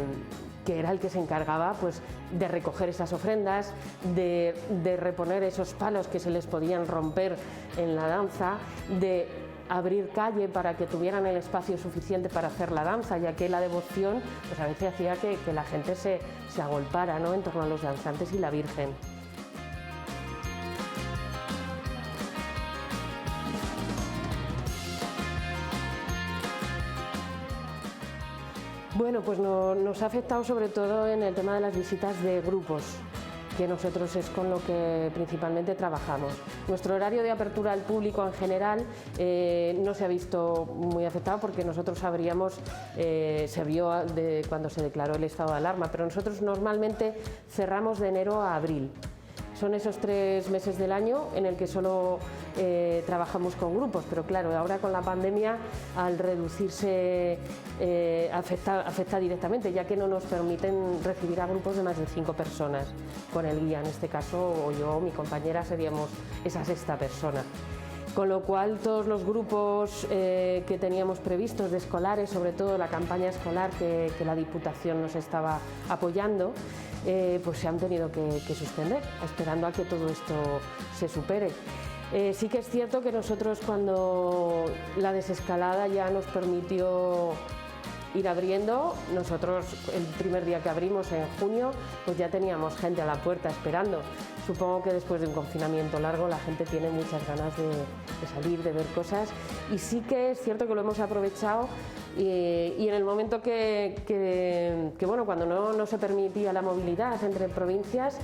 era el que se encargaba pues, de recoger esas ofrendas, de reponer esos palos que se les podían romper en la danza, de abrir calle para que tuvieran el espacio suficiente para hacer la danza, ya que la devoción pues, a veces hacía que la gente se agolpara, ¿no?, en torno a los danzantes y la Virgen. Bueno, pues nos ha afectado sobre todo en el tema de las visitas de grupos, que nosotros es con lo que principalmente trabajamos. Nuestro horario de apertura al público en general no se ha visto muy afectado porque nosotros se vio cuando se declaró el estado de alarma, pero nosotros normalmente cerramos de enero a abril. Son esos 3 meses del año en el que solo trabajamos con grupos, pero claro, ahora con la pandemia, al reducirse, afecta directamente, ya que no nos permiten recibir a grupos de más de 5 personas con el guía. En este caso, o yo o mi compañera seríamos esa 6ª persona. Con lo cual, todos los grupos que teníamos previstos de escolares, sobre todo la campaña escolar que la Diputación nos estaba apoyando, pues se han tenido que suspender, esperando a que todo esto se supere. Sí que es cierto que nosotros, cuando la desescalada ya nos permitió ir abriendo, nosotros el primer día que abrimos en junio, pues ya teníamos gente a la puerta esperando. Supongo que después de un confinamiento largo la gente tiene muchas ganas de salir, de ver cosas, y sí que es cierto que lo hemos aprovechado y en el momento bueno, cuando no se permitía la movilidad entre provincias,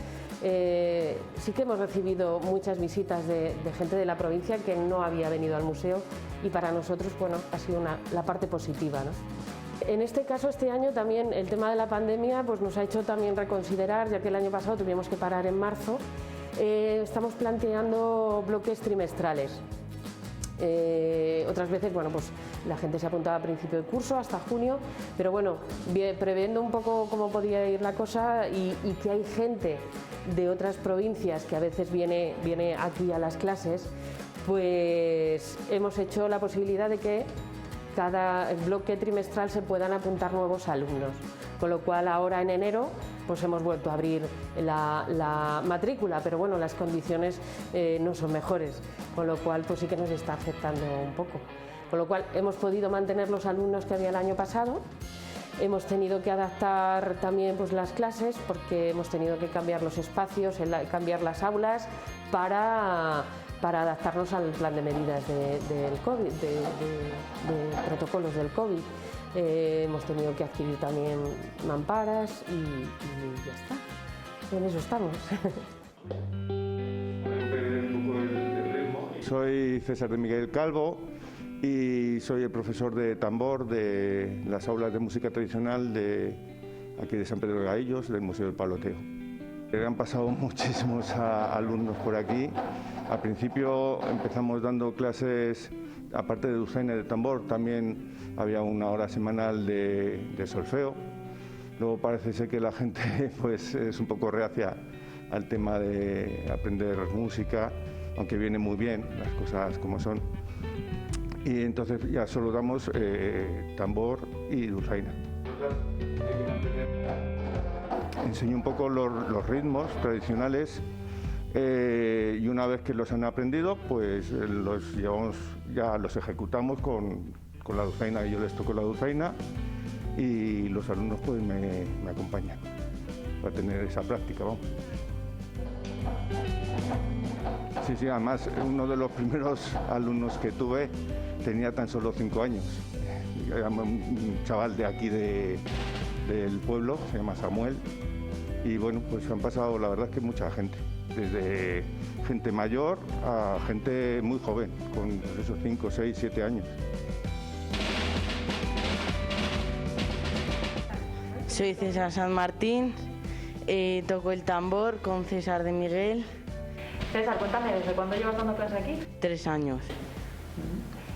sí que hemos recibido muchas visitas de gente de la provincia que no había venido al museo, y para nosotros, bueno, ha sido la parte positiva, ¿no? En este caso, este año también el tema de la pandemia pues nos ha hecho también reconsiderar, ya que el año pasado tuvimos que parar en marzo. Estamos planteando bloques trimestrales. Otras veces, bueno, pues la gente se apuntaba a principio de curso hasta junio, pero bueno, previendo un poco cómo podía ir la cosa y que hay gente de otras provincias que a veces viene aquí a las clases, pues hemos hecho la posibilidad de que cada bloque trimestral se puedan apuntar nuevos alumnos, con lo cual ahora en enero pues hemos vuelto a abrir la matrícula, pero bueno, las condiciones no son mejores, con lo cual pues sí que nos está afectando un poco. Con lo cual hemos podido mantener los alumnos que había el año pasado, hemos tenido que adaptar también pues las clases porque hemos tenido que cambiar los espacios, cambiar las aulas para adaptarnos al plan de medidas del COVID, de protocolos del COVID. Hemos tenido que adquirir también mamparas y ya está. En eso estamos. Soy César de Miguel Calvo y soy el profesor de tambor de las aulas de música tradicional de aquí de San Pedro de Gaillos, del Museo del Paloteo. Han pasado muchísimos alumnos por aquí. Al principio empezamos dando clases, aparte de dulzaina y de tambor, también había una hora semanal de solfeo. Luego parece ser que la gente pues, es un poco reacia al tema de aprender música, aunque viene muy bien, las cosas como son. Y entonces ya solo damos tambor y dulzaina. Enseño un poco los ritmos tradicionales y una vez que los han aprendido, pues los ejecutamos con la dulzaina, y yo les toco la dulzaina y los alumnos pues me acompañan para tener esa práctica, vamos. Sí, además uno de los primeros alumnos que tuve tenía tan solo 5 años. Era un chaval de aquí del pueblo, se llama Samuel, y bueno, pues han pasado la verdad es que mucha gente, desde gente mayor a gente muy joven, con pues, esos 5, 6, 7 años. Soy César San Martín, toco el tambor con César de Miguel. César, cuéntame, ¿desde cuándo llevas dando clase aquí? 3 años.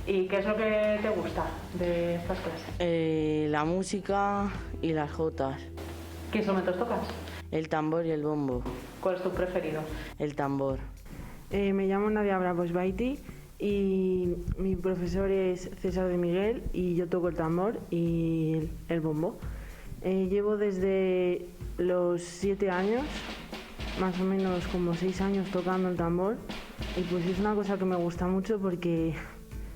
¿Y qué es lo que te gusta de estas clases? La música y las jotas. ¿Qué instrumentos tocas? El tambor y el bombo. ¿Cuál es tu preferido? El tambor. Me llamo Nadia Bravos Baiti y mi profesor es César de Miguel y yo toco el tambor y el bombo. Llevo desde los 7 años, más o menos como 6 años tocando el tambor, y pues es una cosa que me gusta mucho porque,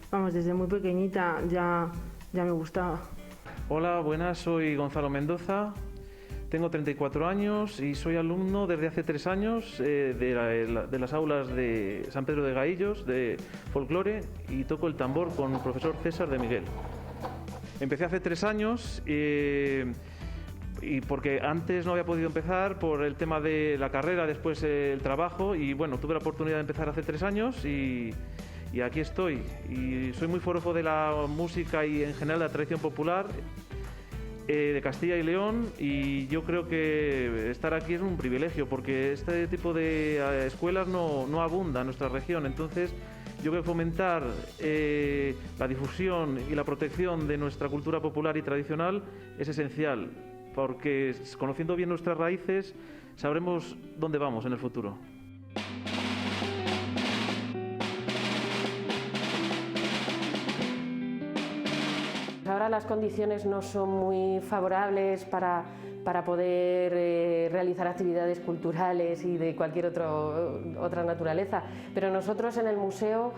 vamos, desde muy pequeñita ya me gustaba. Hola, buenas, soy Gonzalo Mendoza, tengo 34 años y soy alumno desde hace 3 años de las aulas de San Pedro de Gaillos, de folclore, y toco el tambor con el profesor César de Miguel. Empecé hace 3 años y porque antes no había podido empezar por el tema de la carrera, después el trabajo, y bueno, tuve la oportunidad de empezar hace 3 años y aquí estoy. Y soy muy forofo de la música y en general de la tradición popular de Castilla y León, y yo creo que estar aquí es un privilegio porque este tipo de escuelas no abunda en nuestra región. Entonces yo creo que fomentar la difusión y la protección de nuestra cultura popular y tradicional es esencial, porque conociendo bien nuestras raíces sabremos dónde vamos en el futuro. Ahora las condiciones no son muy favorables para poder realizar actividades culturales y de cualquier otra naturaleza, pero nosotros en el museo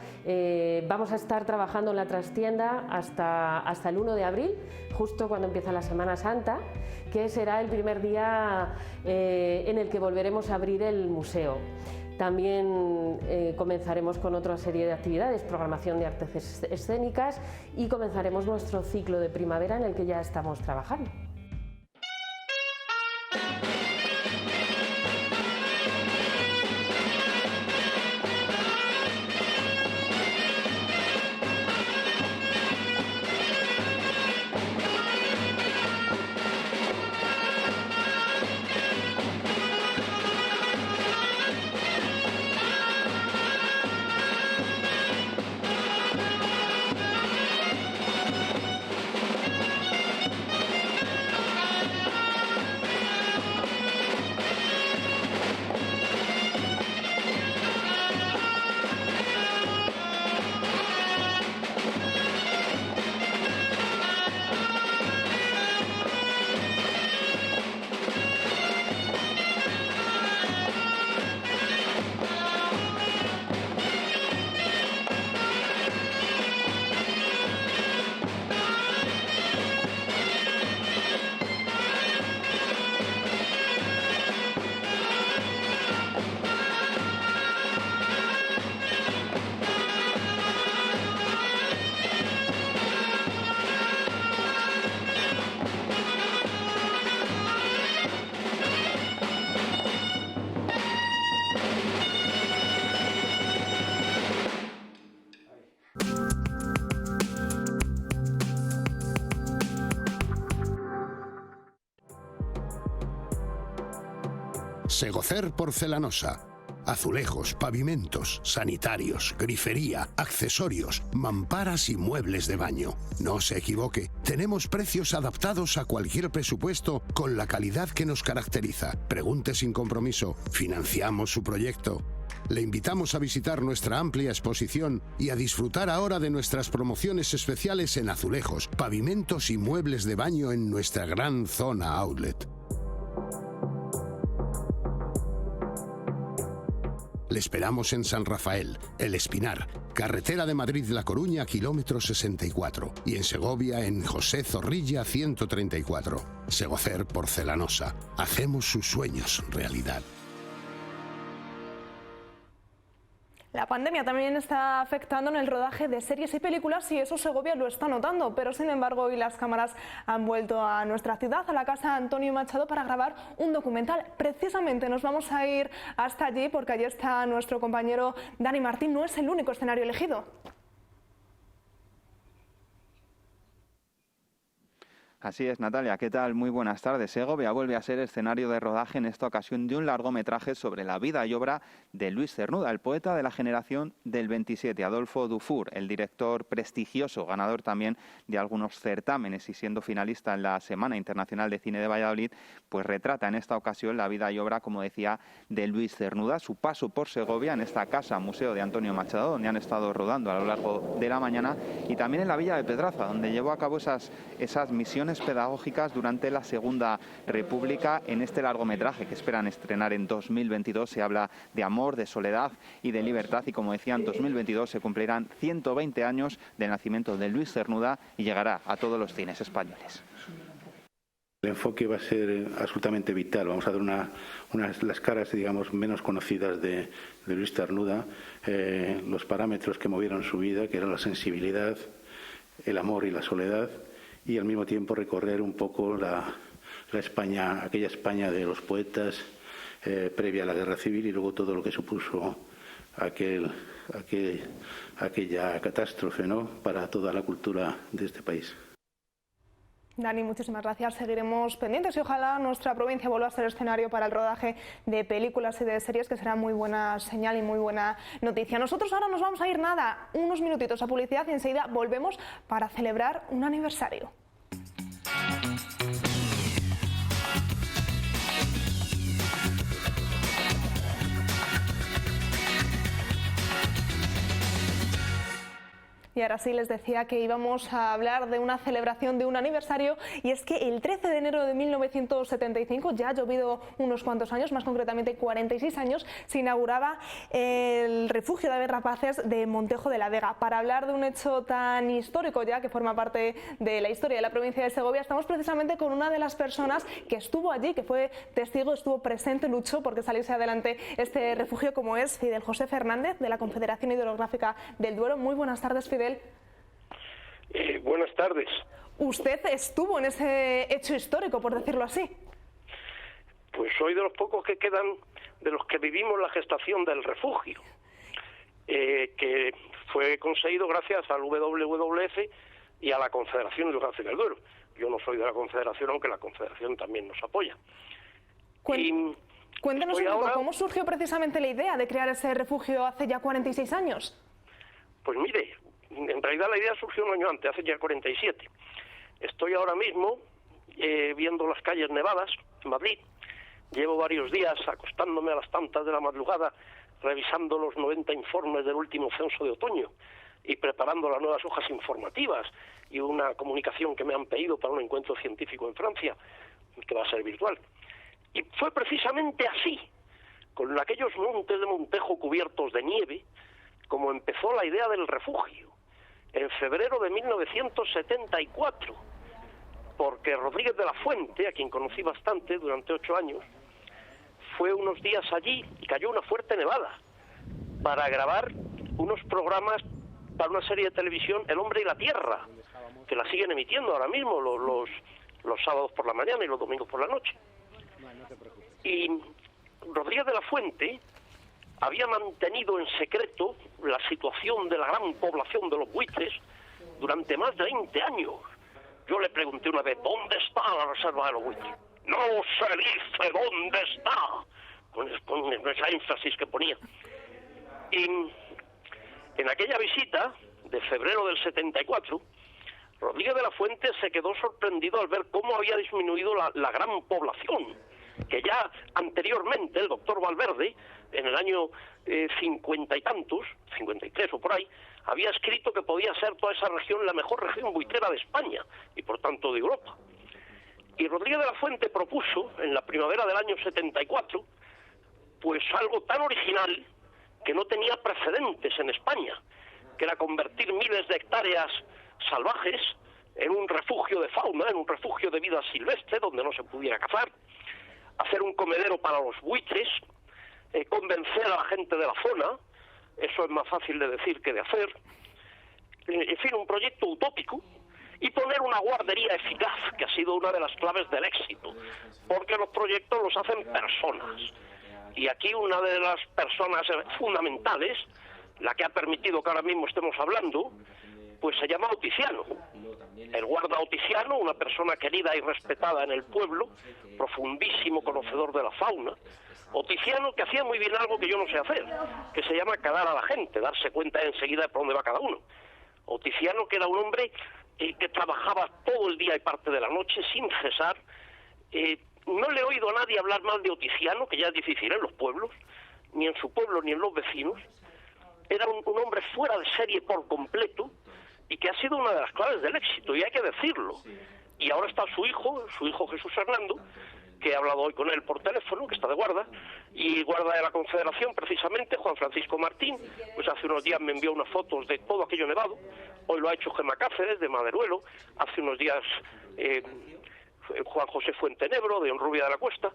vamos a estar trabajando en la trastienda hasta el 1 de abril, justo cuando empieza la Semana Santa, que será el primer día en el que volveremos a abrir el museo. También comenzaremos con otra serie de actividades, programación de artes escénicas, y comenzaremos nuestro ciclo de primavera en el que ya estamos trabajando. Segocer Porcelanosa. Azulejos, pavimentos, sanitarios, grifería, accesorios, mamparas y muebles de baño. No se equivoque, tenemos precios adaptados a cualquier presupuesto con la calidad que nos caracteriza. Pregunte sin compromiso, financiamos su proyecto. Le invitamos a visitar nuestra amplia exposición y a disfrutar ahora de nuestras promociones especiales en azulejos, pavimentos y muebles de baño en nuestra gran zona outlet. Le esperamos en San Rafael, El Espinar, carretera de Madrid-La Coruña, kilómetro 64, y en Segovia, en José Zorrilla 134. Segocer Porcelanosa. Hacemos sus sueños realidad. La pandemia también está afectando en el rodaje de series y películas y eso Segovia lo está notando, pero sin embargo hoy las cámaras han vuelto a nuestra ciudad, a la Casa Antonio Machado, para grabar un documental. Precisamente nos vamos a ir hasta allí porque allí está nuestro compañero Dani Martín. No es el único escenario elegido. Así es, Natalia. ¿Qué tal? Muy buenas tardes. Segovia vuelve a ser escenario de rodaje en esta ocasión de un largometraje sobre la vida y obra de Luis Cernuda, el poeta de la generación del 27, Adolfo Dufour, el director prestigioso, ganador también de algunos certámenes y siendo finalista en la Semana Internacional de Cine de Valladolid, pues retrata en esta ocasión la vida y obra, como decía, de Luis Cernuda, su paso por Segovia en esta casa museo de Antonio Machado, donde han estado rodando a lo largo de la mañana, y también en la Villa de Pedraza, donde llevó a cabo esas misiones pedagógicas durante la Segunda República en este largometraje que esperan estrenar en 2022. Se habla de amor, de soledad y de libertad, y como decía, en 2022 se cumplirán 120 años del nacimiento de Luis Cernuda y llegará a todos los cines españoles. El enfoque va a ser absolutamente vital. Vamos a dar las caras, digamos, menos conocidas de Luis Cernuda, los parámetros que movieron su vida, que eran la sensibilidad, el amor y la soledad, y al mismo tiempo recorrer un poco la España, aquella España de los poetas previa a la Guerra Civil, y luego todo lo que supuso aquella catástrofe, ¿no?, para toda la cultura de este país. Dani, muchísimas gracias. Seguiremos pendientes y ojalá nuestra provincia vuelva a ser escenario para el rodaje de películas y de series, que será muy buena señal y muy buena noticia. Nosotros ahora nos vamos a ir unos minutitos a publicidad y enseguida volvemos para celebrar un aniversario. Y ahora sí, les decía que íbamos a hablar de una celebración de un aniversario, y es que el 13 de enero de 1975, ya ha llovido unos cuantos años, más concretamente 46 años, se inauguraba el refugio de aves rapaces de Montejo de la Vega. Para hablar de un hecho tan histórico ya, que forma parte de la historia de la provincia de Segovia, estamos precisamente con una de las personas que estuvo allí, que fue testigo, estuvo presente, luchó porque saliese adelante este refugio, como es Fidel José Fernández, de la Confederación Hidrográfica del Duero. Muy buenas tardes, Fidel. Buenas tardes. Usted estuvo en ese hecho histórico, por decirlo así. Pues soy de los pocos que quedan, de los que vivimos la gestación del refugio, que fue conseguido gracias al WWF y a la Confederación Hidrográfica del Duero. Yo no soy de la Confederación, aunque la Confederación también nos apoya. Cuéntenos un poco, ¿cómo surgió precisamente la idea de crear ese refugio hace ya 46 años? Pues mire, en realidad la idea surgió un año antes, hace ya 47. Estoy ahora mismo viendo las calles nevadas en Madrid. Llevo varios días acostándome a las tantas de la madrugada revisando los 90 informes del último censo de otoño y preparando las nuevas hojas informativas y una comunicación que me han pedido para un encuentro científico en Francia, que va a ser virtual. Y fue precisamente así, con aquellos montes de Montejo cubiertos de nieve, como empezó la idea del refugio, en febrero de 1974, porque Rodríguez de la Fuente, a quien conocí bastante durante 8 años, fue unos días allí y cayó una fuerte nevada para grabar unos programas para una serie de televisión, El Hombre y la Tierra, que la siguen emitiendo ahora mismo los sábados por la mañana y los domingos por la noche. Y Rodríguez de la Fuente había mantenido en secreto la situación de la gran población de los buitres durante más de 20 años. Yo le pregunté una vez, ¿dónde está la reserva de los buitres? No se dice dónde está, con esa énfasis que ponía. Y en aquella visita de febrero del 74, Rodríguez de la Fuente se quedó sorprendido al ver cómo había disminuido la gran población, que ya anteriormente el doctor Valverde, en el año 50 y tantos, 53 o por ahí, había escrito que podía ser toda esa región la mejor región buitrera de España y por tanto de Europa. Y Rodríguez de la Fuente propuso en la primavera del año 74 pues algo tan original que no tenía precedentes en España, que era convertir miles de hectáreas salvajes en un refugio de fauna, en un refugio de vida silvestre donde no se pudiera cazar, hacer un comedero para los buitres, convencer a la gente de la zona, eso es más fácil de decir que de hacer, en fin, un proyecto utópico, y poner una guardería eficaz, que ha sido una de las claves del éxito, porque los proyectos los hacen personas, y aquí una de las personas fundamentales, la que ha permitido que ahora mismo estemos hablando, pues se llama Oticiano. El guarda Oticiano, una persona querida y respetada en el pueblo, profundísimo conocedor de la fauna. Oticiano, que hacía muy bien algo que yo no sé hacer, que se llama calar a la gente, darse cuenta enseguida de por dónde va cada uno. Oticiano, que era un hombre que trabajaba todo el día y parte de la noche sin cesar. No le he oído a nadie hablar mal de Oticiano, que ya es difícil en los pueblos, ni en su pueblo ni en los vecinos. Era un hombre fuera de serie por completo y que ha sido una de las claves del éxito, y hay que decirlo. Y ahora está su hijo Jesús Hernando, que he hablado hoy con él por teléfono, que está de guarda, y guarda de la Confederación precisamente, Juan Francisco Martín, pues hace unos días me envió unas fotos de todo aquello nevado. Hoy lo ha hecho Gemma Cáceres, de Maderuelo, hace unos días Juan José Fuentenebro, de Honrubia de la Cuesta,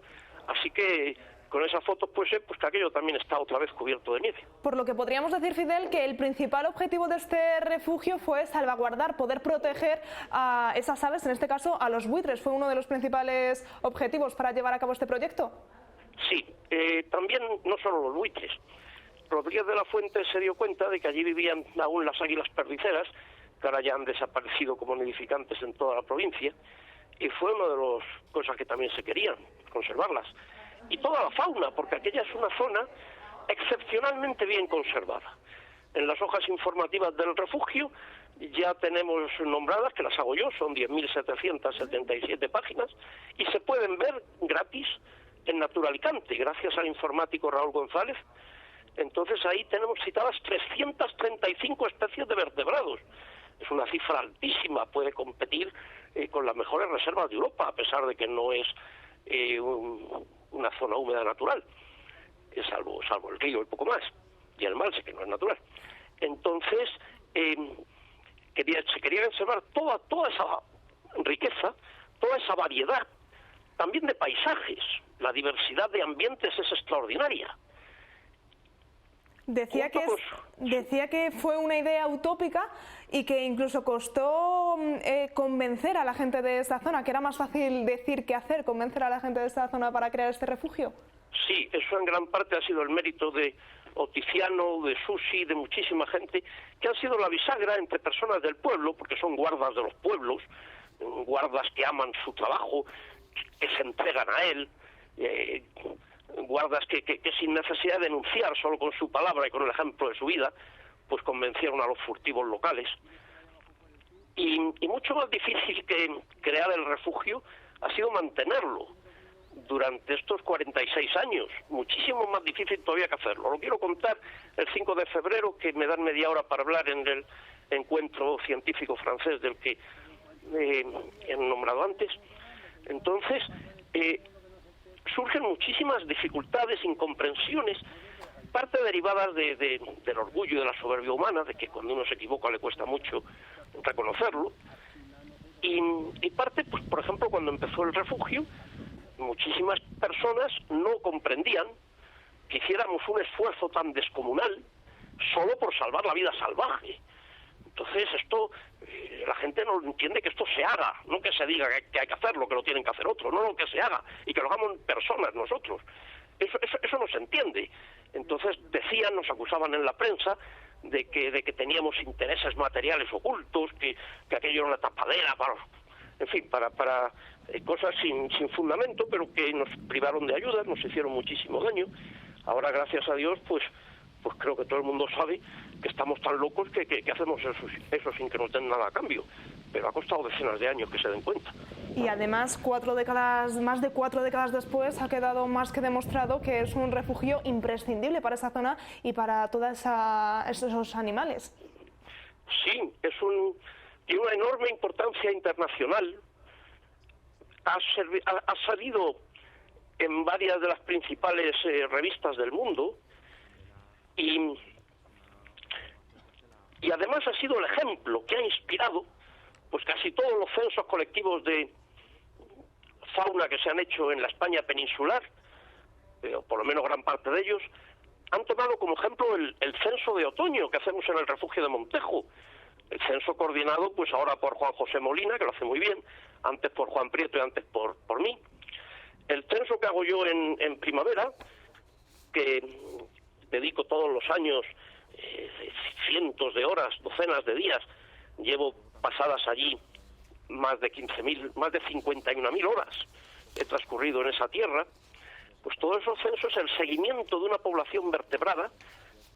así que con esas fotos pues que aquello también está otra vez cubierto de nieve. Por lo que podríamos decir, Fidel, que el principal objetivo de este refugio fue salvaguardar, poder proteger a esas aves, en este caso a los buitres. ¿Fue uno de los principales objetivos para llevar a cabo este proyecto? Sí, también no solo los buitres. Rodríguez de la Fuente se dio cuenta de que allí vivían aún las águilas perdiceras, que ahora ya han desaparecido como nidificantes en toda la provincia, y fue una de las cosas que también se querían, conservarlas. Y toda la fauna, porque aquella es una zona excepcionalmente bien conservada. En las hojas informativas del refugio ya tenemos nombradas, que las hago yo, son 10.777 páginas, y se pueden ver gratis en Naturalicante, gracias al informático Raúl González. Entonces ahí tenemos citadas 335 especies de vertebrados. Es una cifra altísima, puede competir con las mejores reservas de Europa, a pesar de que no es una zona húmeda natural, salvo el río y poco más, y el Malse, que no es natural. Entonces, se quería conservar toda esa riqueza, toda esa variedad, también de paisajes. La diversidad de ambientes es extraordinaria. Decía que fue una idea utópica y que incluso costó convencer a la gente de esta zona, que era más fácil decir que hacer, convencer a la gente de esta zona para crear este refugio. Sí, eso en gran parte ha sido el mérito de Oticiano, de Susi, de muchísima gente, que han sido la bisagra entre personas del pueblo, porque son guardas de los pueblos, guardas que aman su trabajo, que se entregan a él, guardas que sin necesidad de denunciar, solo con su palabra y con el ejemplo de su vida, pues convencieron a los furtivos locales. Y mucho más difícil que crear el refugio ha sido mantenerlo durante estos 46 años. Muchísimo más difícil todavía que hacerlo. Lo quiero contar el 5 de febrero, que me dan media hora para hablar en el encuentro científico francés del que he nombrado antes. Entonces, surgen muchísimas dificultades, incomprensiones, parte derivadas del orgullo y de la soberbia humana, de que cuando uno se equivoca le cuesta mucho reconocerlo, y parte, pues por ejemplo, cuando empezó el refugio, muchísimas personas no comprendían que hiciéramos un esfuerzo tan descomunal solo por salvar la vida salvaje. Entonces esto, la gente no entiende que esto se haga, no que se diga que hay que hacerlo, que lo tienen que hacer otros, no que se haga y que lo hagamos personas nosotros. Eso no se entiende. Entonces decían, nos acusaban en la prensa de que teníamos intereses materiales ocultos, que aquello era una tapadera para cosas sin fundamento, pero que nos privaron de ayuda, nos hicieron muchísimo daño. Ahora, gracias a Dios, pues creo que todo el mundo sabe que estamos tan locos que hacemos eso sin que nos den nada a cambio. Pero ha costado decenas de años que se den cuenta. Y además, más de 4 décadas después, ha quedado más que demostrado que es un refugio imprescindible para esa zona y para todos esos animales. Sí, tiene una enorme importancia internacional. Ha salido en varias de las principales revistas del mundo y además ha sido el ejemplo que ha inspirado pues casi todos los censos colectivos de fauna que se han hecho en la España peninsular, o por lo menos gran parte de ellos, han tomado como ejemplo el censo de otoño que hacemos en el refugio de Montejo. El censo coordinado pues ahora por Juan José Molina, que lo hace muy bien, antes por Juan Prieto y antes por mí. El censo que hago yo en primavera, que dedico todos los años cientos de horas, docenas de días, llevo pasadas allí más de 51.000 horas he transcurrido en esa tierra. Pues todos esos censos, el seguimiento de una población vertebrada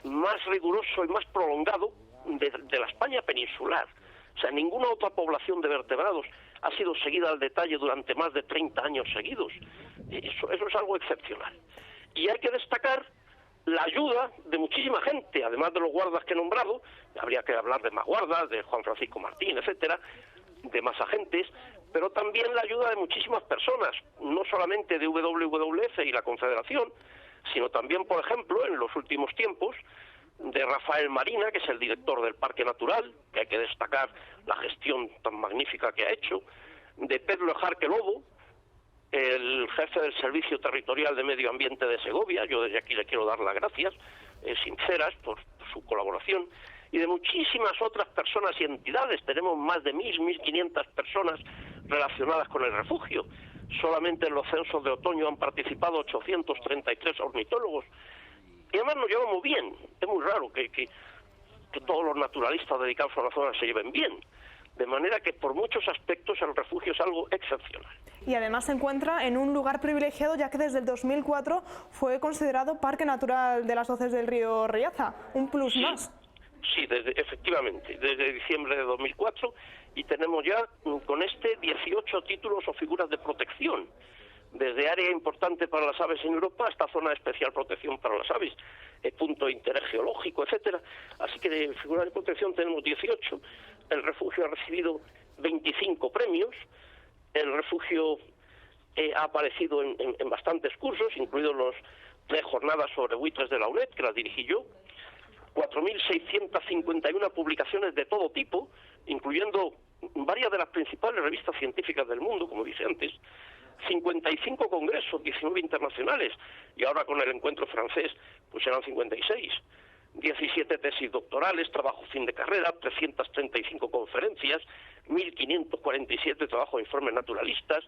más riguroso y más prolongado de la España peninsular. O sea, ninguna otra población de vertebrados ha sido seguida al detalle durante más de 30 años seguidos. Eso es algo excepcional. Y hay que destacar la ayuda de muchísima gente, además de los guardas que he nombrado. Habría que hablar de más guardas, de Juan Francisco Martín, etcétera, de más agentes, pero también la ayuda de muchísimas personas, no solamente de WWF y la Confederación, sino también, por ejemplo, en los últimos tiempos, de Rafael Marina, que es el director del Parque Natural, que hay que destacar la gestión tan magnífica que ha hecho, de Pedro Ejarque Lobo, el jefe del Servicio Territorial de Medio Ambiente de Segovia. Yo desde aquí le quiero dar las gracias sinceras por su colaboración, y de muchísimas otras personas y entidades. Tenemos más de 1.500 personas relacionadas con el refugio. Solamente en los censos de otoño han participado 833 ornitólogos. Y además nos llevamos bien. Es muy raro que todos los naturalistas dedicados a la zona se lleven bien. De manera que por muchos aspectos el refugio es algo excepcional. Y además se encuentra en un lugar privilegiado, ya que desde el 2004 fue considerado Parque Natural de las Hoces del río Riaza. Un plus más. Sí, efectivamente, desde diciembre de 2004, y tenemos ya con 18 títulos o figuras de protección, desde área importante para las aves en Europa hasta zona de especial protección para las aves, punto de interés geológico, etcétera. Así que de figuras de protección tenemos 18. El refugio ha recibido 25 premios. El refugio ha aparecido en bastantes cursos, incluidos los 3 jornadas sobre buitres de la UNED, que las dirigí yo. 4.651 publicaciones de todo tipo, incluyendo varias de las principales revistas científicas del mundo, como dije antes, 55 congresos, 19 internacionales, y ahora con el encuentro francés pues serán 56, 17 tesis doctorales, trabajo fin de carrera, 335 conferencias, 1.547 trabajos de informes naturalistas,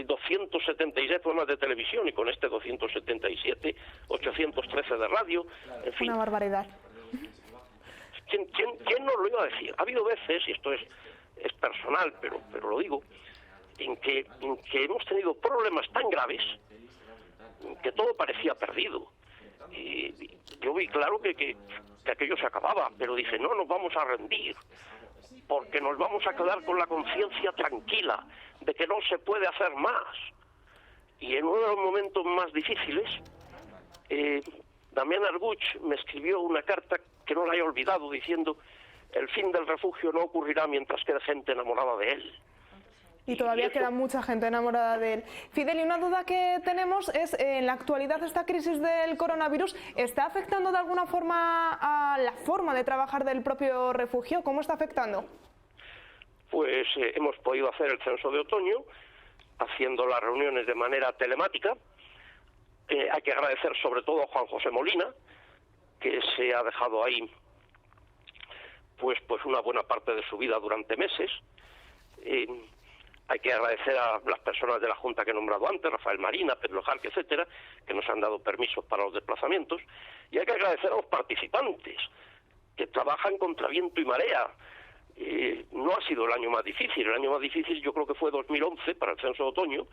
276 programas de televisión, y con este 277, 813 de radio, en fin. Una barbaridad. ¿Quién nos lo iba a decir? Ha habido veces, y esto es personal, pero lo digo, en que hemos tenido problemas tan graves que todo parecía perdido. Y yo vi claro que aquello se acababa, pero dije, no nos vamos a rendir, porque nos vamos a quedar con la conciencia tranquila de que no se puede hacer más. Y en uno de los momentos más difíciles, Damián Arguch me escribió una carta que no la he olvidado, diciendo: el fin del refugio no ocurrirá mientras quede gente enamorada de él. Y todavía queda mucha gente enamorada de él. Fidel, y una duda que tenemos es, en la actualidad esta crisis del coronavirus, ¿está afectando de alguna forma a la forma de trabajar del propio refugio? ¿Cómo está afectando? Pues hemos podido hacer el censo de otoño, haciendo las reuniones de manera telemática. Hay que agradecer sobre todo a Juan José Molina, que se ha dejado ahí pues una buena parte de su vida durante meses. Hay que agradecer a las personas de la Junta que he nombrado antes, Rafael Marina, Pedro Ejarque, etcétera, que nos han dado permisos para los desplazamientos. Y hay que agradecer a los participantes, que trabajan contra viento y marea. No ha sido el año más difícil. El año más difícil yo creo que fue 2011, para el censo de otoño,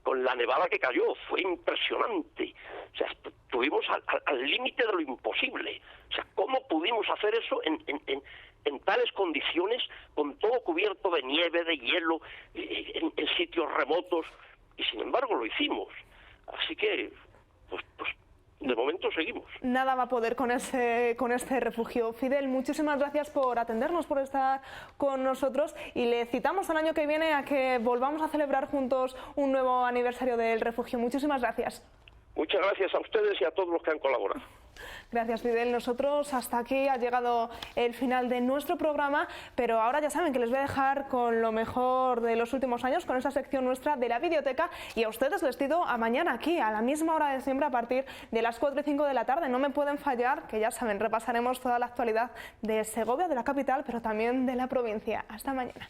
con la nevada que cayó. Fue impresionante. O sea, estuvimos al límite de lo imposible. O sea, ¿cómo pudimos hacer eso en tales condiciones, con todo cubierto de nieve, de hielo, en sitios remotos? Y sin embargo lo hicimos. Así que, pues de momento seguimos. Nada va a poder con este refugio. Fidel, muchísimas gracias por atendernos, por estar con nosotros, y le citamos al año que viene a que volvamos a celebrar juntos un nuevo aniversario del refugio. Muchísimas gracias. Muchas gracias a ustedes y a todos los que han colaborado. Gracias, Fidel. Nosotros hasta aquí ha llegado el final de nuestro programa, pero ahora ya saben que les voy a dejar con lo mejor de los últimos años, con esa sección nuestra de la videoteca, y a ustedes les pido a mañana aquí, a la misma hora de siempre, a partir de las 4 y 5 de la tarde. No me pueden fallar, que ya saben, repasaremos toda la actualidad de Segovia, de la capital, pero también de la provincia. Hasta mañana.